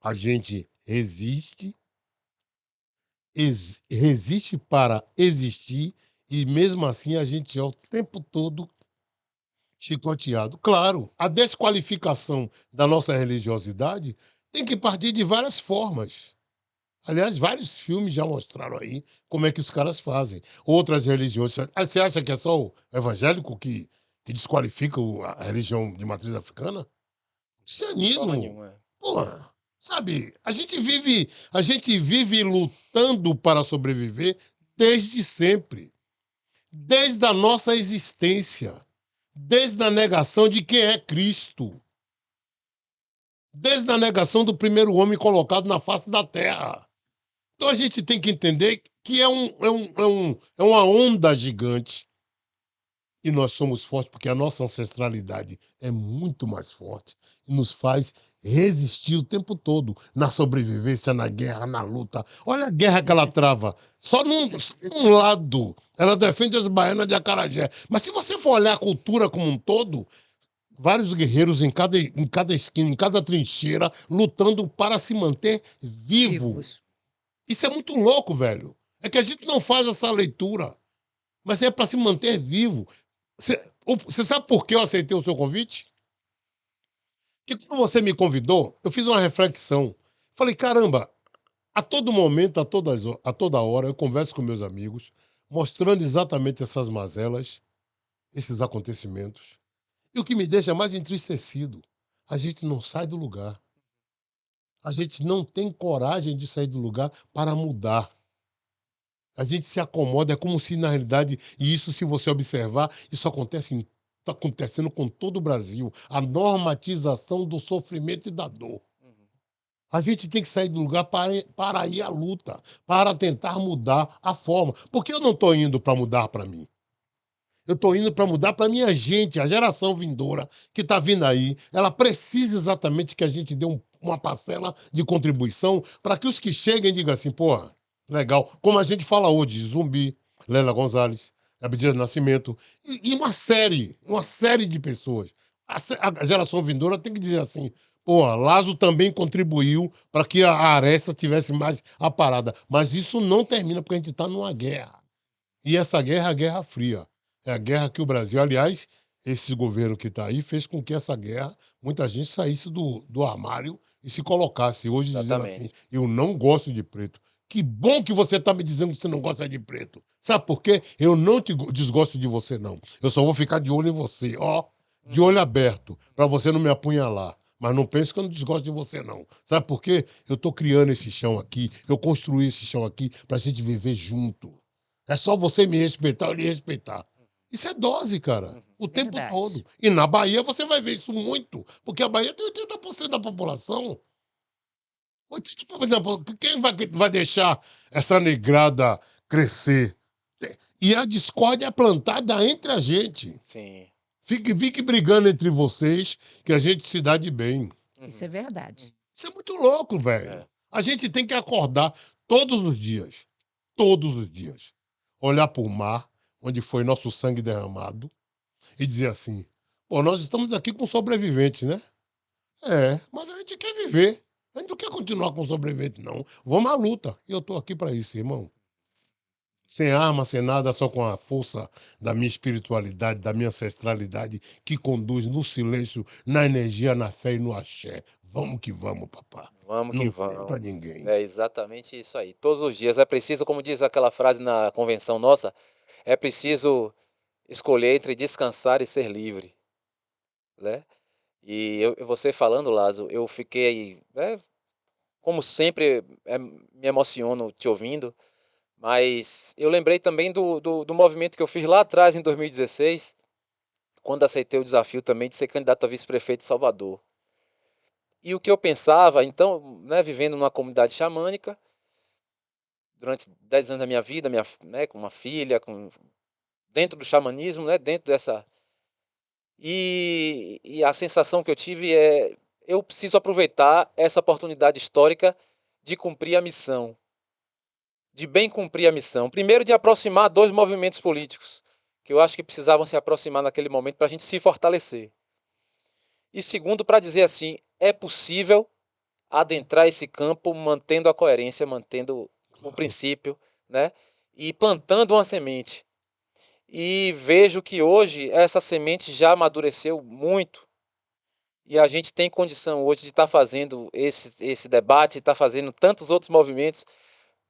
a gente resiste para existir, e mesmo assim a gente é o tempo todo chicoteado. Claro, a desqualificação da nossa religiosidade tem que partir de várias formas. Aliás, vários filmes já mostraram aí como é que os caras fazem. Outras religiões. Você acha que é só o evangélico que desqualifica a religião de matriz africana? De forma Cristianismo. nenhuma. Porra, sabe? A gente vive lutando para sobreviver desde sempre. Desde a nossa existência. Desde a negação de quem é Cristo. Desde a negação do primeiro homem colocado na face da terra. Então a gente tem que entender que é uma onda gigante. E nós somos fortes porque a nossa ancestralidade é muito mais forte e nos faz resistir o tempo todo na sobrevivência, na guerra, na luta. Olha a guerra que ela trava. Só num lado ela defende as baianas de acarajé. Mas se você for olhar a cultura como um todo, vários guerreiros em cada esquina, em cada trincheira, lutando para se manter vivo. Vivos. Isso é muito louco, velho. É que a gente não faz essa leitura, mas é para se manter vivo. Você sabe por que eu aceitei o seu convite? Porque quando você me convidou, eu fiz uma reflexão. Falei, caramba, a todo momento, a toda hora, eu converso com meus amigos, mostrando exatamente essas mazelas, esses acontecimentos. E o que me deixa mais entristecido, a gente não sai do lugar. A gente não tem coragem de sair do lugar para mudar. A gente se acomoda, é como se, na realidade, e isso, se você observar, isso acontece, está acontecendo com todo o Brasil, a normatização do sofrimento e da dor. A gente tem que sair do lugar para ir à luta, para tentar mudar a forma. Porque eu não estou indo para mudar para mim. Eu estou indo para mudar para minha gente, a geração vindoura que está vindo aí. Ela precisa exatamente que a gente dê uma parcela de contribuição para que os que cheguem digam assim, pô, legal. Como a gente fala hoje, Zumbi, Lélia Gonzalez, Abdias Nascimento, e uma série de pessoas. A geração vindoura tem que dizer assim, pô, Lazo também contribuiu para que a aresta tivesse mais a parada. Mas isso não termina porque a gente está numa guerra. E essa guerra é a Guerra Fria. É a guerra que o Brasil, aliás, esse governo que está aí, fez com que essa guerra, muita gente saísse do armário e se colocasse hoje dizendo assim, Exatamente. eu não gosto de preto. Que bom que você está me dizendo que você não gosta de preto. Sabe por quê? Eu não desgosto de você, não. Eu só vou ficar de olho em você, ó, de olho aberto, para você não me apunhalar. Mas não pense que eu não desgosto de você, não. Sabe por quê? Eu estou criando esse chão aqui, eu construí esse chão aqui para a gente viver junto. É só você me respeitar ou lhe respeitar. Isso é dose, cara. O tempo todo. Verdade. E na Bahia você vai ver isso muito. Porque a Bahia tem 80% da população. 80% da população. Quem vai deixar essa negrada crescer? E a discórdia é plantada entre a gente. Sim. Fique brigando entre vocês, que a gente se dá de bem. Isso é verdade. Isso é muito louco, velho. É. A gente tem que acordar todos os dias. Todos os dias. Olhar para o mar, onde foi nosso sangue derramado, e dizer assim: pô, nós estamos aqui com sobreviventes, né? É, mas a gente quer viver. A gente não quer continuar com sobrevivente, não. Vamos à luta. E eu estou aqui para isso, irmão. Sem arma, sem nada, só com a força da minha espiritualidade, da minha ancestralidade, que conduz no silêncio, na energia, na fé e no axé. Vamos que vamos, papá. Vamos que Não tem vamos. para ninguém. É exatamente isso aí. Todos os dias é preciso, como diz aquela frase na convenção nossa, é preciso escolher entre descansar e ser livre, né? E você falando, Lazo, eu fiquei, como sempre, me emociono te ouvindo, mas eu lembrei também do movimento que eu fiz lá atrás, em 2016, quando aceitei o desafio também de ser candidato a vice-prefeito de Salvador. E o que eu pensava, então, né, vivendo numa comunidade xamânica, durante 10 anos da minha vida, né, com uma filha, dentro do xamanismo, né, dentro dessa. E a sensação que eu tive é: eu preciso aproveitar essa oportunidade histórica de cumprir a missão, de bem cumprir a missão. Primeiro, de aproximar dois movimentos políticos, que eu acho que precisavam se aproximar naquele momento para a gente se fortalecer. E segundo, para dizer assim: é possível adentrar esse campo mantendo a coerência, mantendo o princípio, né? E plantando uma semente. E vejo que hoje essa semente já amadureceu muito. E a gente tem condição hoje de estar fazendo esse debate, estar fazendo tantos outros movimentos,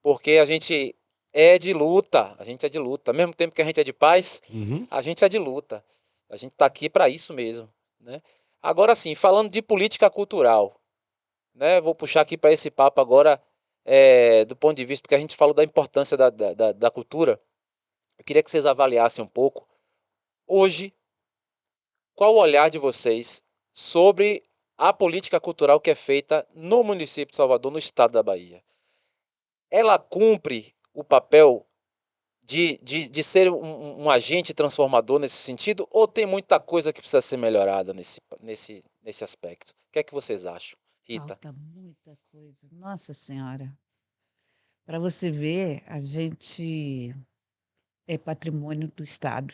porque a gente é de luta, a gente é de luta. Ao mesmo tempo que a gente é de paz, Uhum. a gente é de luta. A gente está aqui para isso mesmo, né? Agora sim, falando de política cultural, né? Vou puxar aqui para esse papo agora, do ponto de vista, porque a gente falou da importância da cultura. Eu queria que vocês avaliassem um pouco, hoje, qual o olhar de vocês sobre a política cultural que é feita no município de Salvador, no estado da Bahia. Ela cumpre o papel de ser um agente transformador nesse sentido, ou tem muita coisa que precisa ser melhorada nesse aspecto? O que é que vocês acham, Rita? Falta muita coisa. Nossa Senhora. Para você ver, a gente é patrimônio do Estado.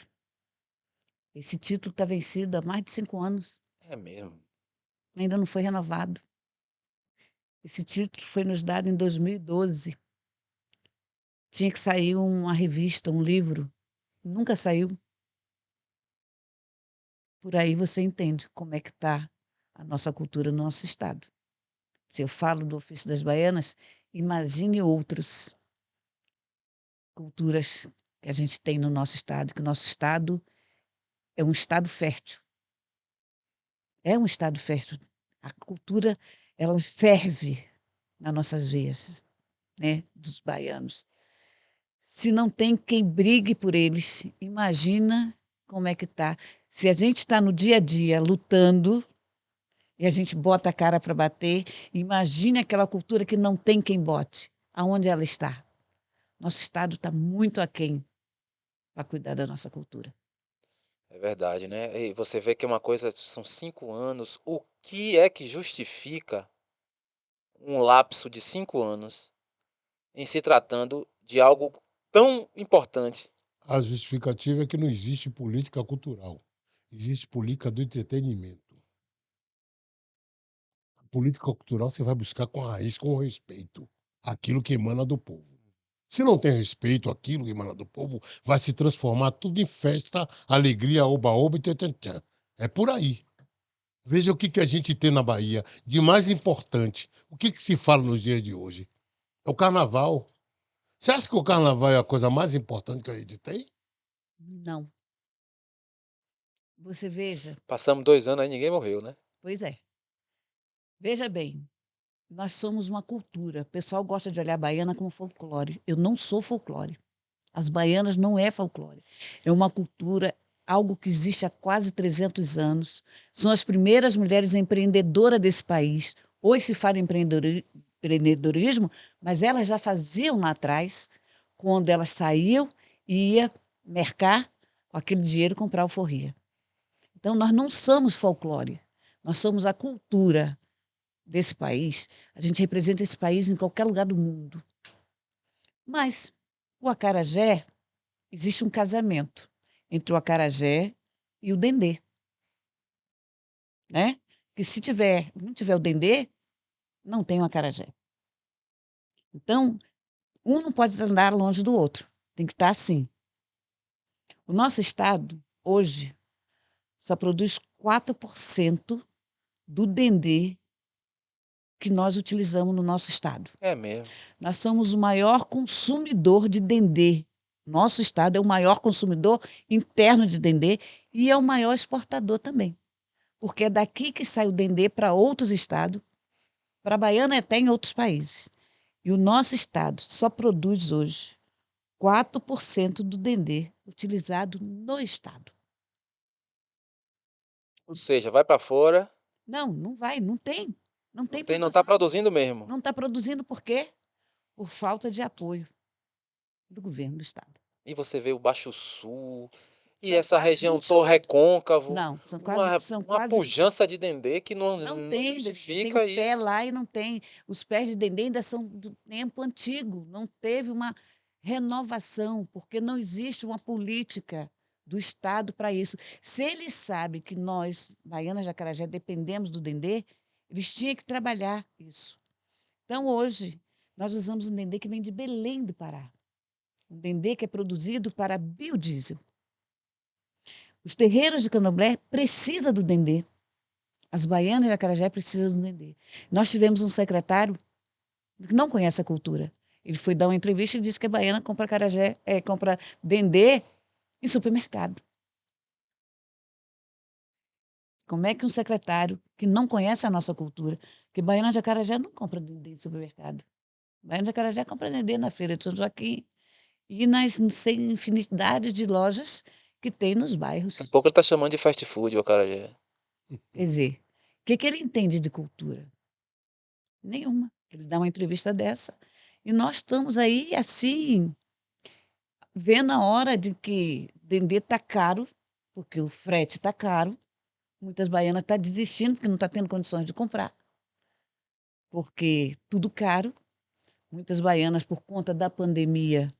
Esse título está vencido há mais de 5 anos. É mesmo. Ainda não foi renovado. Esse título foi nos dado em 2012. Tinha que sair uma revista, um livro. Nunca saiu. Por aí você entende como é que está a nossa cultura no nosso estado. Se eu falo do ofício das baianas, imagine outras culturas que a gente tem no nosso estado, que o nosso estado é um estado fértil. É um estado fértil. A cultura, ela ferve nas nossas veias, né, dos baianos. Se não tem quem brigue por eles, imagina como é que está. Se a gente está no dia a dia lutando e a gente bota a cara para bater, imagine aquela cultura que não tem quem bote. Aonde ela está? Nosso estado está muito aquém para cuidar da nossa cultura. É verdade, né? E você vê que é uma coisa, são 5 anos. O que é que justifica um lapso de 5 anos em se tratando de algo tão importante? A justificativa é que não existe política cultural. Existe política do entretenimento. A política cultural você vai buscar com a raiz, com o respeito, aquilo que emana do povo. Se não tem respeito àquilo que emana do povo, vai se transformar tudo em festa, alegria, oba-oba e tchan. É por aí. Veja o que a gente tem na Bahia de mais importante. O que se fala nos dias de hoje? É o carnaval. Você acha que o carnaval é a coisa mais importante que a gente tem? Não. Você veja, Passamos 2 anos aí ninguém morreu, né? pois é. Veja bem, nós somos uma cultura. O pessoal gosta de olhar a baiana como folclore. Eu não sou folclore. As baianas não é folclore. É uma cultura, algo que existe há quase 300 anos. São as primeiras mulheres empreendedoras desse país. Hoje se fala em empreendedorismo, mas elas já faziam lá atrás, quando elas saíam e iam mercar com aquele dinheiro comprar alforria. Então, nós não somos folclore. Nós somos a cultura desse país. A gente representa esse país em qualquer lugar do mundo. Mas o acarajé, existe um casamento entre o acarajé e o dendê, né? Que se não tiver o dendê, não tem o acarajé. Então, um não pode andar longe do outro. Tem que estar assim. O nosso estado, hoje, só produz 4% do dendê que nós utilizamos no nosso estado. É mesmo. Nós somos o maior consumidor de dendê. Nosso estado é o maior consumidor interno de dendê e é o maior exportador também. Porque é daqui que sai o dendê para outros estados, para a Baiana e até em outros países. E o nosso estado só produz hoje 4% do dendê utilizado no estado. Ou seja, vai para fora, Não, não vai, não tem. Não tem não está produção. produzindo mesmo. Não está produzindo por quê? Por falta de apoio do governo do estado. E você vê o Baixo Sul e São essa quase região 20 Torre Recôncavo, Não, são uma quase pujança de dendê que não, não não tem, Dendê. Tem o justifica pé isso. lá e não tem. Os pés de dendê ainda são do tempo antigo. Não teve uma renovação, porque não existe uma política do Estado para isso. Se eles sabem que nós, baianas de Acarajé, dependemos do dendê, eles tinham que trabalhar isso. Então, hoje, nós usamos um dendê que vem de Belém do Pará. Um dendê que é produzido para biodiesel. Os terreiros de candomblé precisam do dendê. As baianas de Acarajé precisam do dendê. Nós tivemos um secretário que não conhece a cultura. Ele foi dar uma entrevista e disse que a baiana compra acarajé, compra dendê em supermercado. Como é que um secretário que não conhece a nossa cultura, que baiana de Acarajé não compra dendê em supermercado. Baiana de Acarajé compra dendê na feira de São Joaquim e nas, não sei, infinidade de lojas que tem nos bairros. Daqui a pouco ele está chamando de fast food o acarajé. Quer dizer, o que ele entende de cultura? Nenhuma. Ele dá uma entrevista dessa. E nós estamos aí, assim, vendo a hora de que dendê está caro, porque o frete está caro. Muitas baianas estão desistindo porque não está tendo condições de comprar, porque tudo caro. Muitas baianas, por conta da pandemia,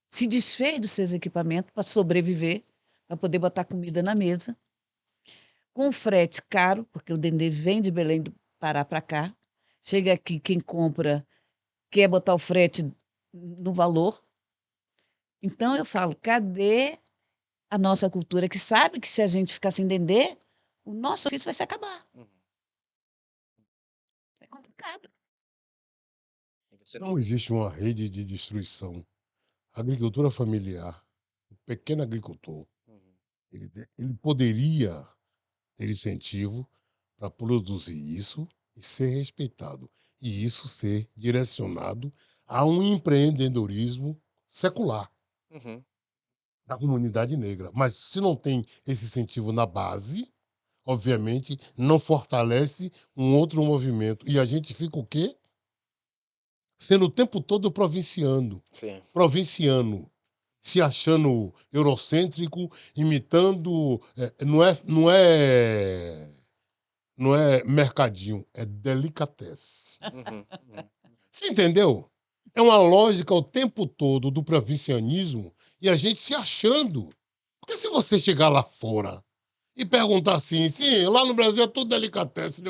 se desfez dos seus equipamentos para sobreviver, para poder botar comida na mesa. com frete caro, porque o dendê vem de Belém do Pará para cá. Chega aqui, quem compra quer botar o frete no valor. Então eu falo, cadê a nossa cultura que sabe que se a gente ficar sem dendê, o nosso ofício vai se acabar. Uhum. É complicado. E você Não existe uma rede de destruição. A agricultura familiar, o pequeno agricultor, Uhum. ele poderia ter incentivo para produzir isso e ser respeitado. E isso ser direcionado a um empreendedorismo secular Uhum. da comunidade negra. Mas se não tem esse incentivo na base, obviamente não fortalece um outro movimento. E a gente fica o quê? Sendo o tempo todo Sim. provinciano, se achando eurocêntrico, imitando. Não é mercadinho, é delicatesse. Uhum. Uhum. Você entendeu? É uma lógica o tempo todo do provincianismo e a gente se achando. Porque se você chegar lá fora e perguntar assim, sim, lá no Brasil é tudo delicatesse.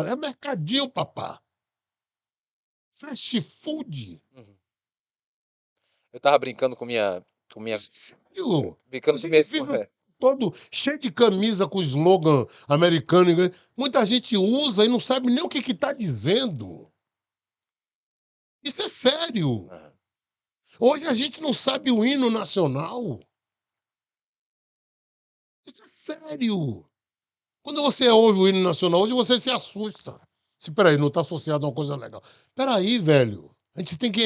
É mercadinho, papá. Fast food. Uhum. Eu tava brincando com minha, Sério? A brincando com minha gente esposa. vive todo cheio de camisa com slogan americano. Muita gente usa e não sabe nem o que está dizendo. Isso é sério. Uhum. Hoje a gente não sabe o hino nacional. Isso é sério. Quando você ouve o hino nacional, hoje você se assusta. Se, peraí, não está associado a uma coisa legal. Peraí, velho. A gente tem que,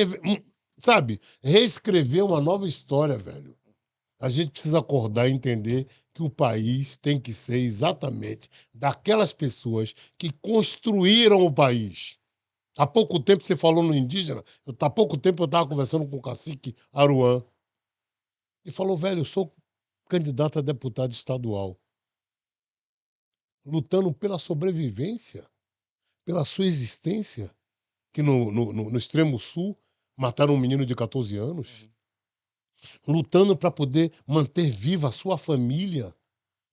sabe, reescrever uma nova história, velho. A gente precisa acordar e entender que o país tem que ser exatamente daquelas pessoas que construíram o país. Há pouco tempo você falou no indígena, há pouco tempo eu estava conversando com o cacique Aruan e falou, velho, eu sou candidato a deputado estadual, lutando pela sobrevivência, pela sua existência, que no extremo sul mataram um menino de 14 anos, Uhum. lutando para poder manter viva a sua família,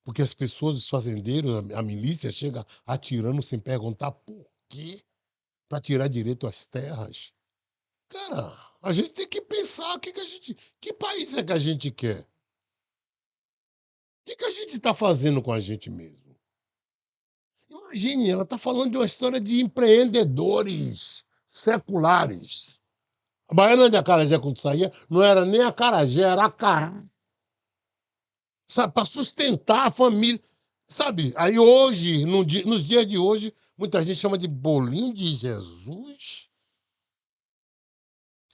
porque as pessoas, os fazendeiros, a milícia chega atirando sem perguntar por quê, para tirar direito às terras. Cara, a gente tem que pensar que país é que a gente quer? O que a gente está fazendo com a gente mesmo? Imagine, ela está falando de uma história de empreendedores seculares. A baiana de acarajé, quando saía, não era nem acarajé, era acará. Sabe, para sustentar a família. Sabe, aí hoje, nos dias de hoje, muita gente chama de bolinho de Jesus.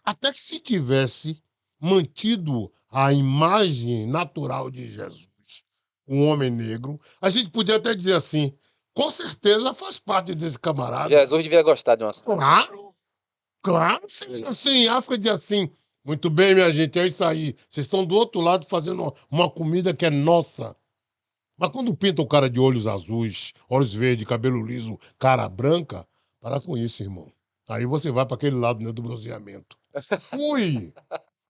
Até que se tivesse mantido a imagem natural de Jesus, um homem negro, a gente podia até dizer assim, com certeza faz parte desse camarada. Jesus devia gostar de uma. Claro, claro, sim. Assim, a África diz assim, muito bem, minha gente, é isso aí. Vocês estão do outro lado fazendo uma comida que é nossa. Mas quando pinta o cara de olhos azuis, olhos verdes, cabelo liso, cara branca, para com isso, irmão. Aí você vai para aquele lado, né, do bronzeamento. Ui!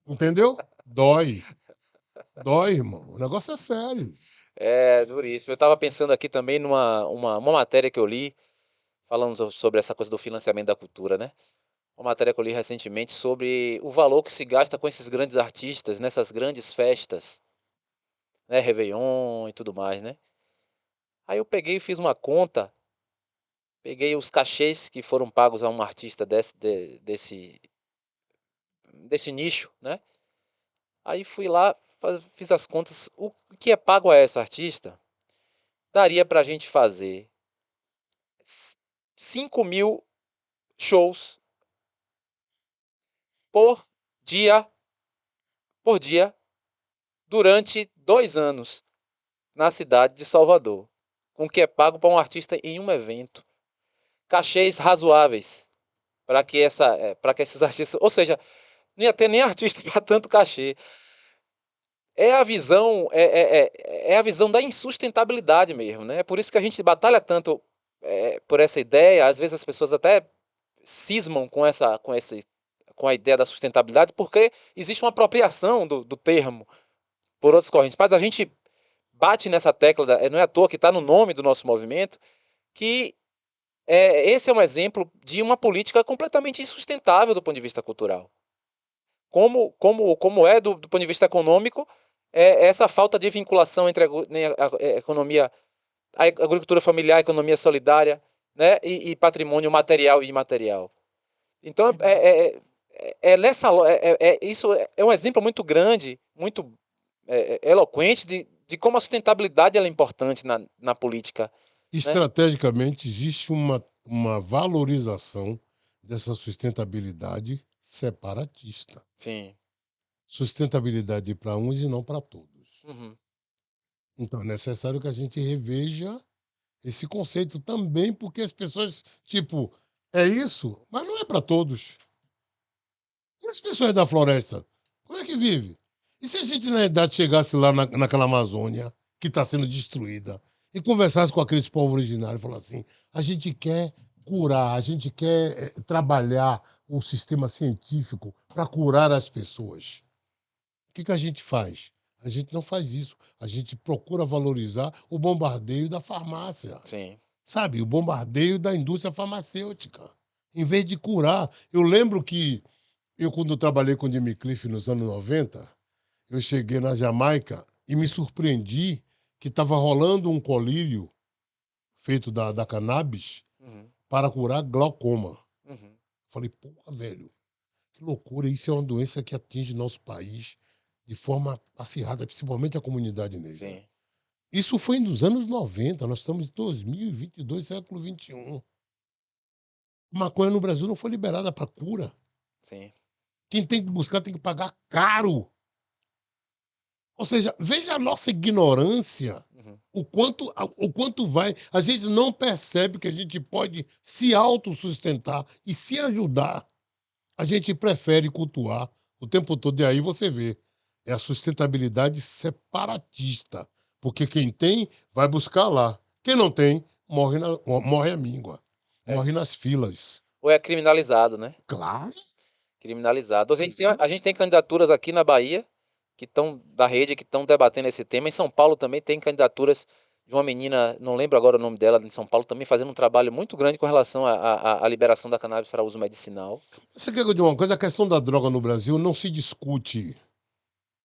Entendeu? Dói. Dói, irmão. O negócio é sério. É, duríssimo. Eu estava pensando aqui também uma matéria que eu li, falando sobre essa coisa do financiamento da cultura, né? Uma matéria que eu li recentemente sobre o valor que se gasta com esses grandes artistas nessas grandes festas, né? Réveillon e tudo mais, né? Aí eu peguei e fiz uma conta, peguei os cachês que foram pagos a um artista desse nicho, né? Aí fui lá, fiz as contas, o que é pago a essa artista, daria pra gente fazer 5.000 shows por dia, por dia, durante 2 anos na cidade de Salvador, com o que é pago para um artista em um evento. Cachês razoáveis para que esses artistas, ou seja, não ia ter nem artista para tanto cachê. É a visão da insustentabilidade mesmo, né? É por isso que a gente batalha tanto por essa ideia. Às vezes as pessoas até cismam com a ideia da sustentabilidade, porque existe uma apropriação do termo por outras correntes. Mas a gente bate nessa tecla, não é à toa que está no nome do nosso movimento, que esse é um exemplo de uma política completamente insustentável do ponto de vista cultural. Como é do ponto de vista econômico, essa falta de vinculação entre a economia, a agricultura familiar, a economia solidária, né, e patrimônio material e imaterial. Então, isso é um exemplo muito grande, muito eloquente de como a sustentabilidade ela é importante na política. Estrategicamente, existe uma valorização dessa sustentabilidade separatista. Sim. Sustentabilidade para uns e não para todos. Uhum. Então é necessário que a gente reveja esse conceito também, porque as pessoas, tipo, é isso, mas não é para todos. E as pessoas da floresta, como é que vive? E se a gente, na verdade, chegasse lá naquela Amazônia, que está sendo destruída, e conversasse com aqueles povos originários e falasse assim, a gente quer curar, a gente quer trabalhar o sistema científico para curar as pessoas. O que a gente faz? A gente não faz isso. A gente procura valorizar o bombardeio da farmácia. Sim. Sabe? O bombardeio da indústria farmacêutica. Em vez de curar. Eu lembro que quando eu trabalhei com o Jimmy Cliff nos anos 90, eu cheguei na Jamaica e me surpreendi que estava rolando um colírio feito da cannabis Uhum. para curar glaucoma. Uhum. Falei, porra, velho, que loucura. Isso é uma doença que atinge nosso país de forma acirrada, principalmente a comunidade negra. Sim. Isso foi nos anos 90, nós estamos em 2022, século XXI. Maconha no Brasil não foi liberada para cura. Sim. Quem tem que buscar tem que pagar caro. Ou seja, veja a nossa ignorância, Uhum. o quanto vai. A gente não percebe que a gente pode se autossustentar e se ajudar. A gente prefere cultuar o tempo todo. E aí você vê, é a sustentabilidade separatista. Porque quem tem, vai buscar lá. Quem não tem, morre à míngua. Morre nas filas. Ou é criminalizado, né? Claro. Criminalizado. A gente tem candidaturas aqui na Bahia que estão da rede, que estão debatendo esse tema. Em São Paulo também tem candidaturas de uma menina, não lembro agora o nome dela, de São Paulo, também fazendo um trabalho muito grande com relação à liberação da cannabis para uso medicinal. Você quer que eu diga uma coisa? A questão da droga no Brasil não se discute,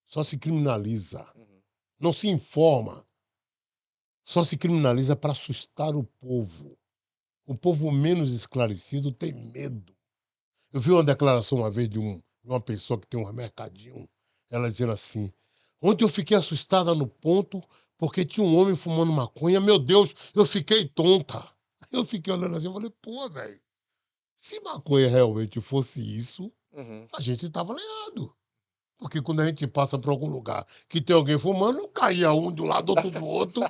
só se criminaliza. Uhum. Não se informa, só se criminaliza para assustar o povo. O povo menos esclarecido tem medo. Eu vi uma declaração uma vez de uma pessoa que tem um mercadinho, ela dizendo assim, ontem eu fiquei assustada no ponto porque tinha um homem fumando maconha, meu Deus, eu fiquei tonta. Eu fiquei olhando assim, eu falei, pô, velho, se maconha realmente fosse isso, Uhum. a gente tava lenhado. Porque quando a gente passa por algum lugar que tem alguém fumando, caía um do lado, outro do outro.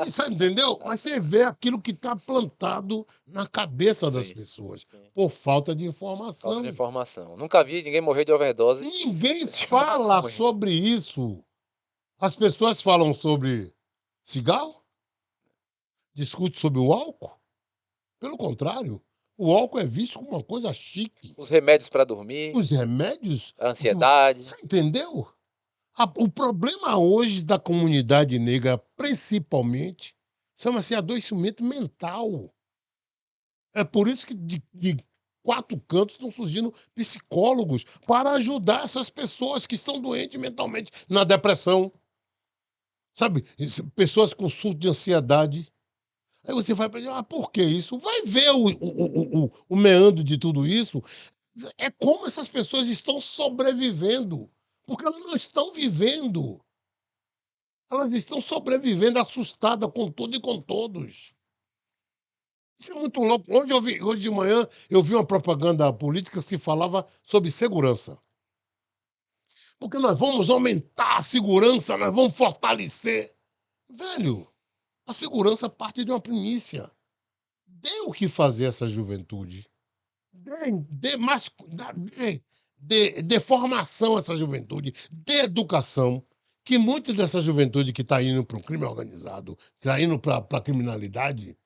E você entendeu? Mas você vê aquilo que está plantado na cabeça das Sim, pessoas, sim. por falta de Falta informação. de informação. Nunca vi ninguém morrer de overdose. Ninguém fala sobre isso. As pessoas falam sobre cigarro, discute sobre o álcool. Pelo contrário, o álcool é visto como uma coisa chique. Os remédios para dormir, Os remédios, a ansiedade. você entendeu? O problema hoje da comunidade negra, principalmente, chama-se adoecimento mental. É por isso que de quatro cantos estão surgindo psicólogos para ajudar essas pessoas que estão doentes mentalmente na depressão. Sabe? Pessoas com surto de ansiedade. Aí você vai para por que isso? Vai ver o meandro de tudo isso. É como essas pessoas estão sobrevivendo. Porque elas não estão vivendo. Elas estão sobrevivendo assustadas com tudo e com todos. Isso é muito louco. Hoje de manhã eu vi uma propaganda política que falava sobre segurança. Porque nós vamos aumentar a segurança, nós vamos fortalecer. Velho, a segurança parte de uma primícia. Dê o que fazer a essa juventude. Dê formação a essa juventude. Dê educação. Que muita dessa juventude que está indo para o crime organizado, que está indo para a criminalidade,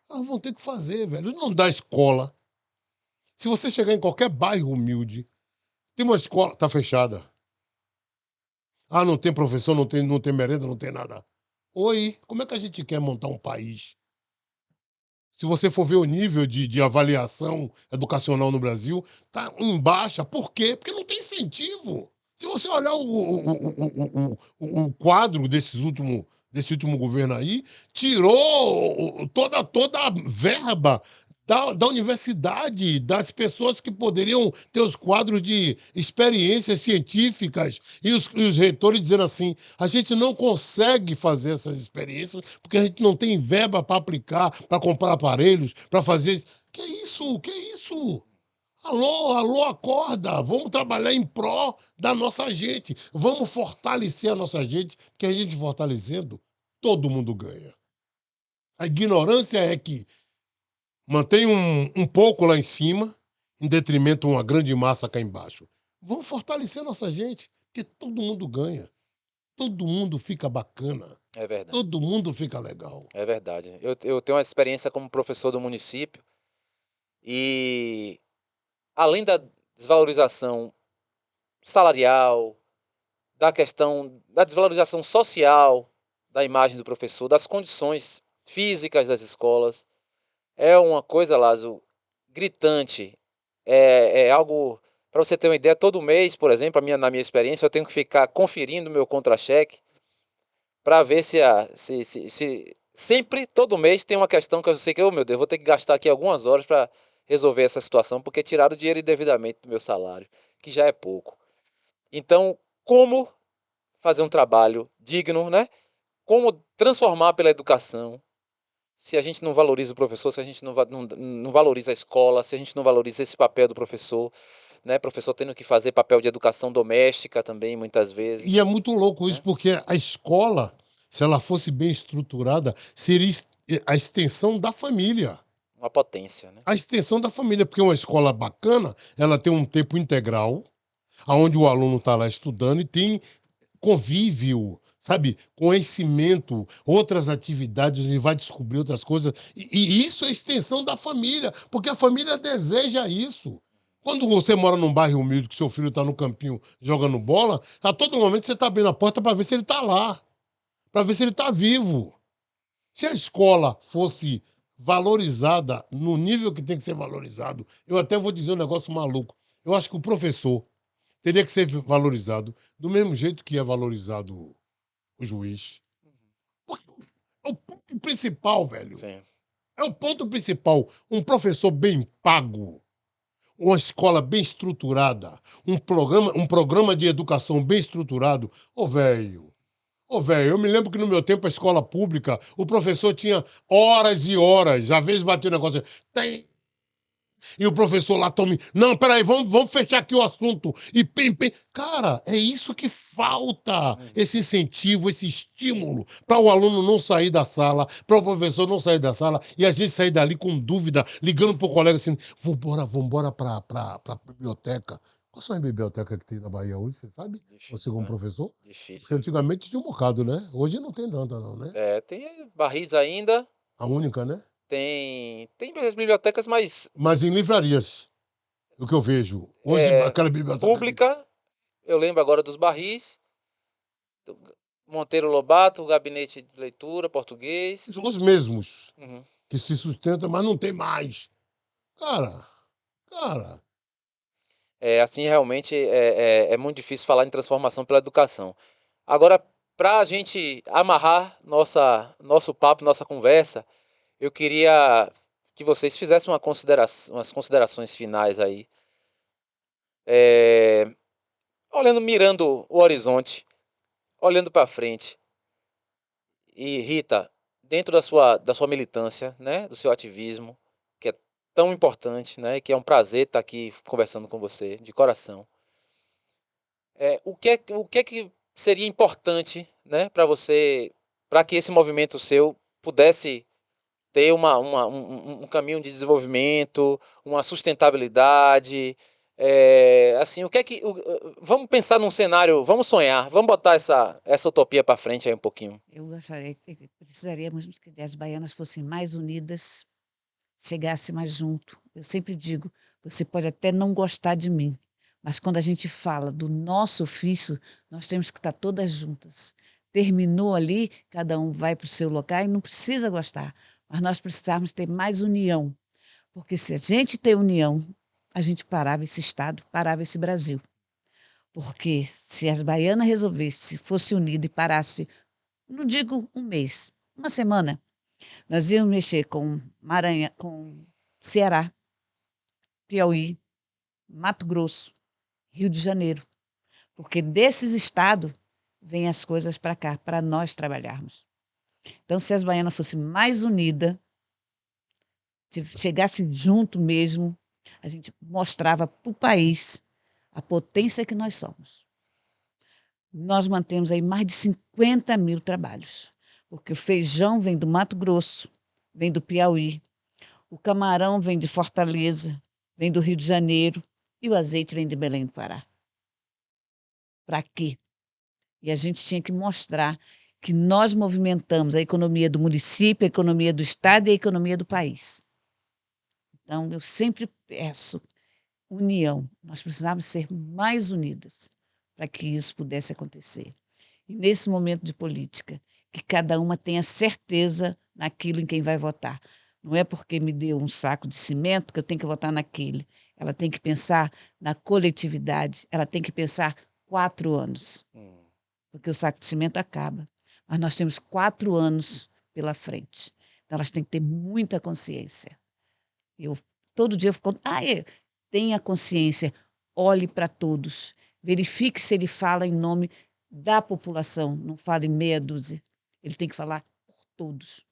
elas vão ter que fazer, velho. Não dá escola. Se você chegar em qualquer bairro humilde, tem uma escola, está fechada. Ah, não tem professor, não tem merenda, não tem nada. Oi, como é que a gente quer montar um país? Se você for ver o nível de avaliação educacional no Brasil, está em baixa. Por quê? Porque não tem incentivo. Se você olhar o quadro desse último governo aí, tirou toda a verba da universidade, das pessoas que poderiam ter os quadros de experiências científicas, e os reitores dizendo assim: a gente não consegue fazer essas experiências porque a gente não tem verba para aplicar, para comprar aparelhos, para fazer isso. Que isso? Que isso? Alô, alô, acorda! Vamos trabalhar em prol da nossa gente. Vamos fortalecer a nossa gente, porque a gente fortalecendo, todo mundo ganha. A ignorância é que mantém um pouco lá em cima, em detrimento de uma grande massa cá embaixo. Vamos fortalecer a nossa gente, porque todo mundo ganha. Todo mundo fica bacana. É verdade. Todo mundo fica legal. É verdade. Eu tenho uma experiência como professor do município e, além da desvalorização salarial, da questão da desvalorização social da imagem do professor, das condições físicas das escolas, é uma coisa, Lázaro, gritante. É algo, para você ter uma ideia, todo mês, por exemplo, na minha experiência, eu tenho que ficar conferindo meu contra-cheque para ver se sempre, todo mês, tem uma questão que eu sei que, oh meu Deus, vou ter que gastar aqui algumas horas para resolver essa situação, porque tiraram o dinheiro indevidamente do meu salário, que já é pouco. Então, como fazer um trabalho digno, né? Como transformar pela educação, se a gente não valoriza o professor, se a gente não valoriza a escola, se a gente não valoriza esse papel do professor, né? Professor tendo que fazer papel de educação doméstica também, muitas E vezes, é muito louco isso, né? porque a escola, se ela fosse bem estruturada, seria a extensão da família. Uma potência, né? A extensão da família, porque uma escola bacana, ela tem um tempo integral, onde o aluno está lá estudando e tem convívio, sabe? Conhecimento, outras atividades, e vai descobrir outras coisas. E isso é extensão da família, porque a família deseja isso. Quando você mora num bairro humilde, que seu filho está no campinho jogando bola, a todo momento você está abrindo a porta para ver se ele está lá, para ver se ele está vivo. Se a escola fosse valorizada no nível que tem que ser valorizado, eu até vou dizer um negócio maluco. Eu acho que o professor teria que ser valorizado do mesmo jeito que é valorizado o juiz. Porque é o ponto principal, velho. Sim. É o ponto principal. Um professor bem pago, uma escola bem estruturada, um programa de educação bem estruturado. Ô, velho, eu me lembro que no meu tempo, a escola pública, o professor tinha horas e horas, às vezes batia o negócio, tem. E o professor lá tome. Não, peraí, vamos fechar aqui o assunto. E pim, pim. Cara, é isso que falta. Esse incentivo, esse estímulo para o aluno não sair da sala, para o professor não sair da sala e a gente sair dali com dúvida, ligando para o colega assim: vambora para a biblioteca. Qual são as bibliotecas que tem na Bahia hoje, você sabe? Você Difícil, como né? professor? Porque Difícil. antigamente tinha um bocado, né? Hoje não tem tanta, não, né? É, tem barris ainda, A única, né? tem as bibliotecas, mas Mas em livrarias, o que eu vejo. Hoje, é, aquela biblioteca que pública, eu lembro agora dos barris, do Monteiro Lobato, gabinete de leitura, português. são os mesmos Uhum. que se sustentam, mas não tem mais. Cara, cara, É, assim, realmente é muito difícil falar em transformação pela educação. Agora, para a gente amarrar nosso papo, nossa conversa, eu queria que vocês fizessem umas considerações finais aí, é, mirando o horizonte, olhando para frente. E Rita, dentro da sua militância, né, do seu ativismo, que é tão importante, né, que é um prazer estar aqui conversando com você, de coração. O que é que seria importante, né, para você, para que esse movimento seu pudesse ter um caminho de desenvolvimento, uma sustentabilidade, assim, vamos pensar num cenário, vamos sonhar, vamos botar essa utopia para frente aí um pouquinho. Eu gostaria que precisaríamos que as baianas fossem mais unidas, chegassem mais junto. Eu sempre digo, você pode até não gostar de mim, Mas quando a gente fala do nosso ofício, nós temos que estar todas juntas. Terminou ali, cada um vai para o seu local e não precisa gostar. Mas nós precisamos ter mais união. Porque se a gente ter união, a gente parava esse Estado, parava esse Brasil. Porque se as baianas resolvessem, fosse unida e parasse, não digo um mês, uma semana, nós íamos mexer com Maranhão, com Ceará, Piauí, Mato Grosso, Rio de Janeiro. Porque desses estados vêm as coisas para cá, para nós trabalharmos. Então, se as baianas fossem mais unidas, chegassem junto mesmo, a gente mostrava para o país a potência que nós somos. Nós mantemos aí mais de 50 mil trabalhos, porque o feijão vem do Mato Grosso, vem do Piauí, o camarão vem de Fortaleza, vem do Rio de Janeiro e o azeite vem de Belém do Pará. Para quê? E a gente tinha que mostrar que nós movimentamos a economia do município, a economia do estado e a economia do país. Então, eu sempre peço união. Nós precisamos ser mais unidas para que isso pudesse acontecer. E nesse momento de política, que cada uma tenha certeza naquilo em quem vai votar. Não é porque me deu um saco de cimento que eu tenho que votar naquele. Ela tem que pensar na coletividade, ela tem que pensar 4 anos. Porque o saco de cimento acaba. Mas nós temos 4 anos pela frente. Então, elas têm que ter muita consciência. Eu, todo dia eu fico... tenha consciência, olhe para todos, verifique se ele fala em nome da população, não fala em meia dúzia. Ele tem que falar por todos.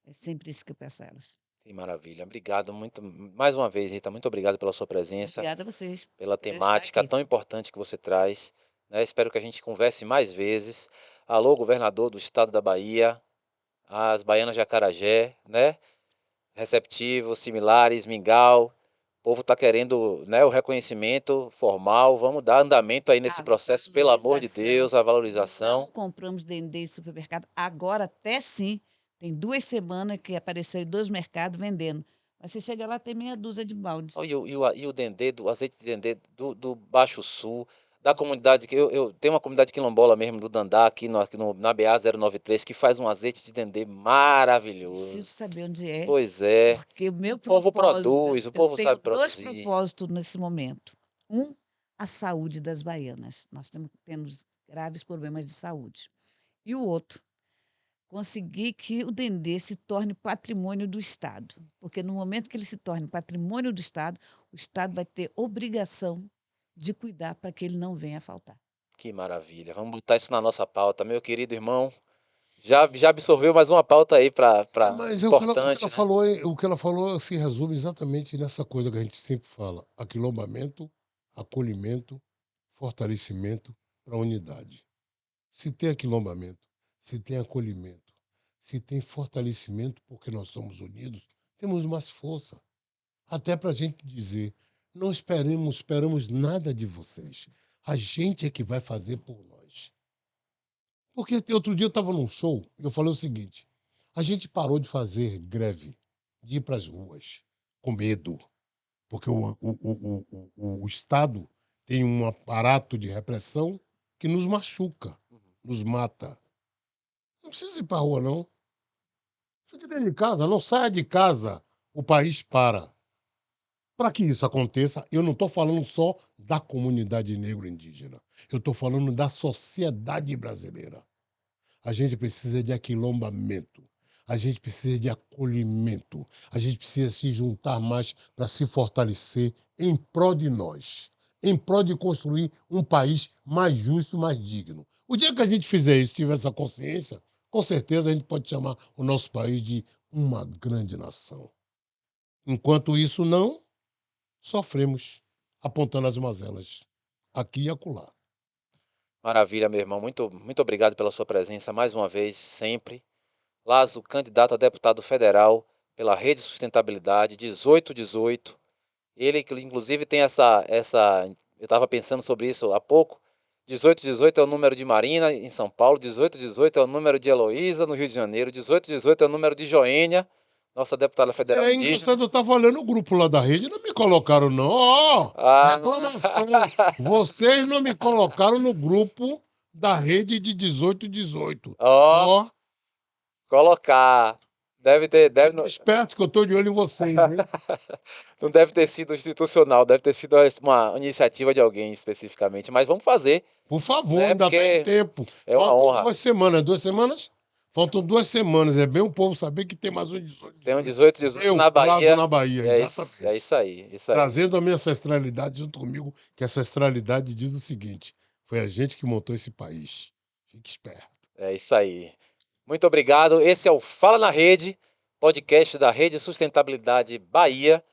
É sempre isso que eu peço a elas. Que maravilha. Obrigado muito, mais uma vez, Rita, muito obrigado pela sua presença, Obrigada a vocês. pela por eu estar temática aqui. tão importante que você traz, né? Espero que a gente converse mais vezes. Alô, governador do estado da Bahia, as baianas de Acarajé, né? Receptivos, similares, Mingau. O povo está querendo, né, o reconhecimento formal. Vamos dar andamento aí nesse A processo, pelo amor de valorização. Deus, a Não valorização. compramos dendê de supermercado. Agora até sim. Tem 2 semanas que apareceu em 2 mercados vendendo. Mas você chega lá, tem meia dúzia de baldes. Ó, e o dendê, do azeite de dendê do Baixo Sul, da comunidade, que eu tenho uma comunidade quilombola mesmo, do Dandá, na BA 093, que faz um azeite de dendê Preciso maravilhoso. saber onde é, Pois é, porque o meu o povo propósito, produz, o eu povo tenho sabe 2 produzir. propósitos nesse momento. Um, a saúde das baianas. Nós temos graves problemas de saúde. E o outro, conseguir que o dendê se torne patrimônio do Estado. Porque no momento que ele se torne patrimônio do Estado, o Estado vai ter obrigação de cuidar para que ele não venha a faltar. Que maravilha. Vamos botar isso na nossa pauta, meu querido irmão. Já absorveu mais uma pauta aí para Mas importante, né? o que ela falou se resume exatamente nessa coisa que a gente sempre fala: aquilombamento, acolhimento, fortalecimento para a unidade. Se tem aquilombamento, se tem acolhimento, se tem fortalecimento, porque nós somos unidos, temos mais força. Até para a gente dizer, não esperamos nada de vocês. A gente é que vai fazer por nós. Porque outro dia eu estava num show e eu falei o seguinte: a gente parou de fazer greve, de ir para as ruas, com medo, porque o Estado tem um aparato de repressão que nos machuca, nos mata. Não precisa ir para a rua, não. Fique dentro de casa, não saia de casa. O país para. Para que isso aconteça, eu não estou falando só da comunidade negro-indígena. Eu estou falando da sociedade brasileira. A gente precisa de aquilombamento. A gente precisa de acolhimento. A gente precisa se juntar mais para se fortalecer em prol de nós, em prol de construir um país mais justo, mais digno. O dia que a gente fizer isso, tiver essa consciência, com certeza a gente pode chamar o nosso país de uma grande nação. Enquanto isso não, sofremos, apontando as mazelas, aqui e acolá. Maravilha, meu irmão. Muito obrigado pela sua presença mais uma vez, sempre. Lazo, candidato a deputado federal pela Rede Sustentabilidade 1818. Ele que inclusive tem eu estava pensando sobre isso há pouco. 1818 é o número de Marina em São Paulo, 1818 é o número de Heloísa no Rio de Janeiro, 1818 é o número de Joênia nossa deputada federal É indígena. engraçado, eu estava olhando o grupo lá da rede, não me colocaram, não. Ó, reclamação. Vocês não me colocaram no grupo da rede de 1818. Ó, colocar. Deve, não, Esperto que eu tô de olho em vocês, hein? não deve ter sido institucional, deve ter sido uma iniciativa de alguém especificamente, mas vamos fazer, Por favor, né? ainda tem Porque tempo. é uma Faltam honra. 2 semanas. 2 semanas? Faltam 2 semanas. É bem o povo saber que tem mais um 18. Tem um 18 Eu, na prazo Bahia. na Bahia, É exatamente. isso aí, isso aí. Trazendo a minha ancestralidade junto comigo, que a ancestralidade diz o seguinte: foi a gente que montou esse país. Fique esperto. É isso aí. Muito obrigado. Esse é o Fala na Rede, podcast da Rede Sustentabilidade Bahia.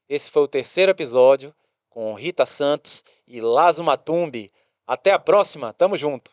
Esse foi o 3º episódio com Rita Santos e Lazo Matumbi. Até a próxima. Tamo junto.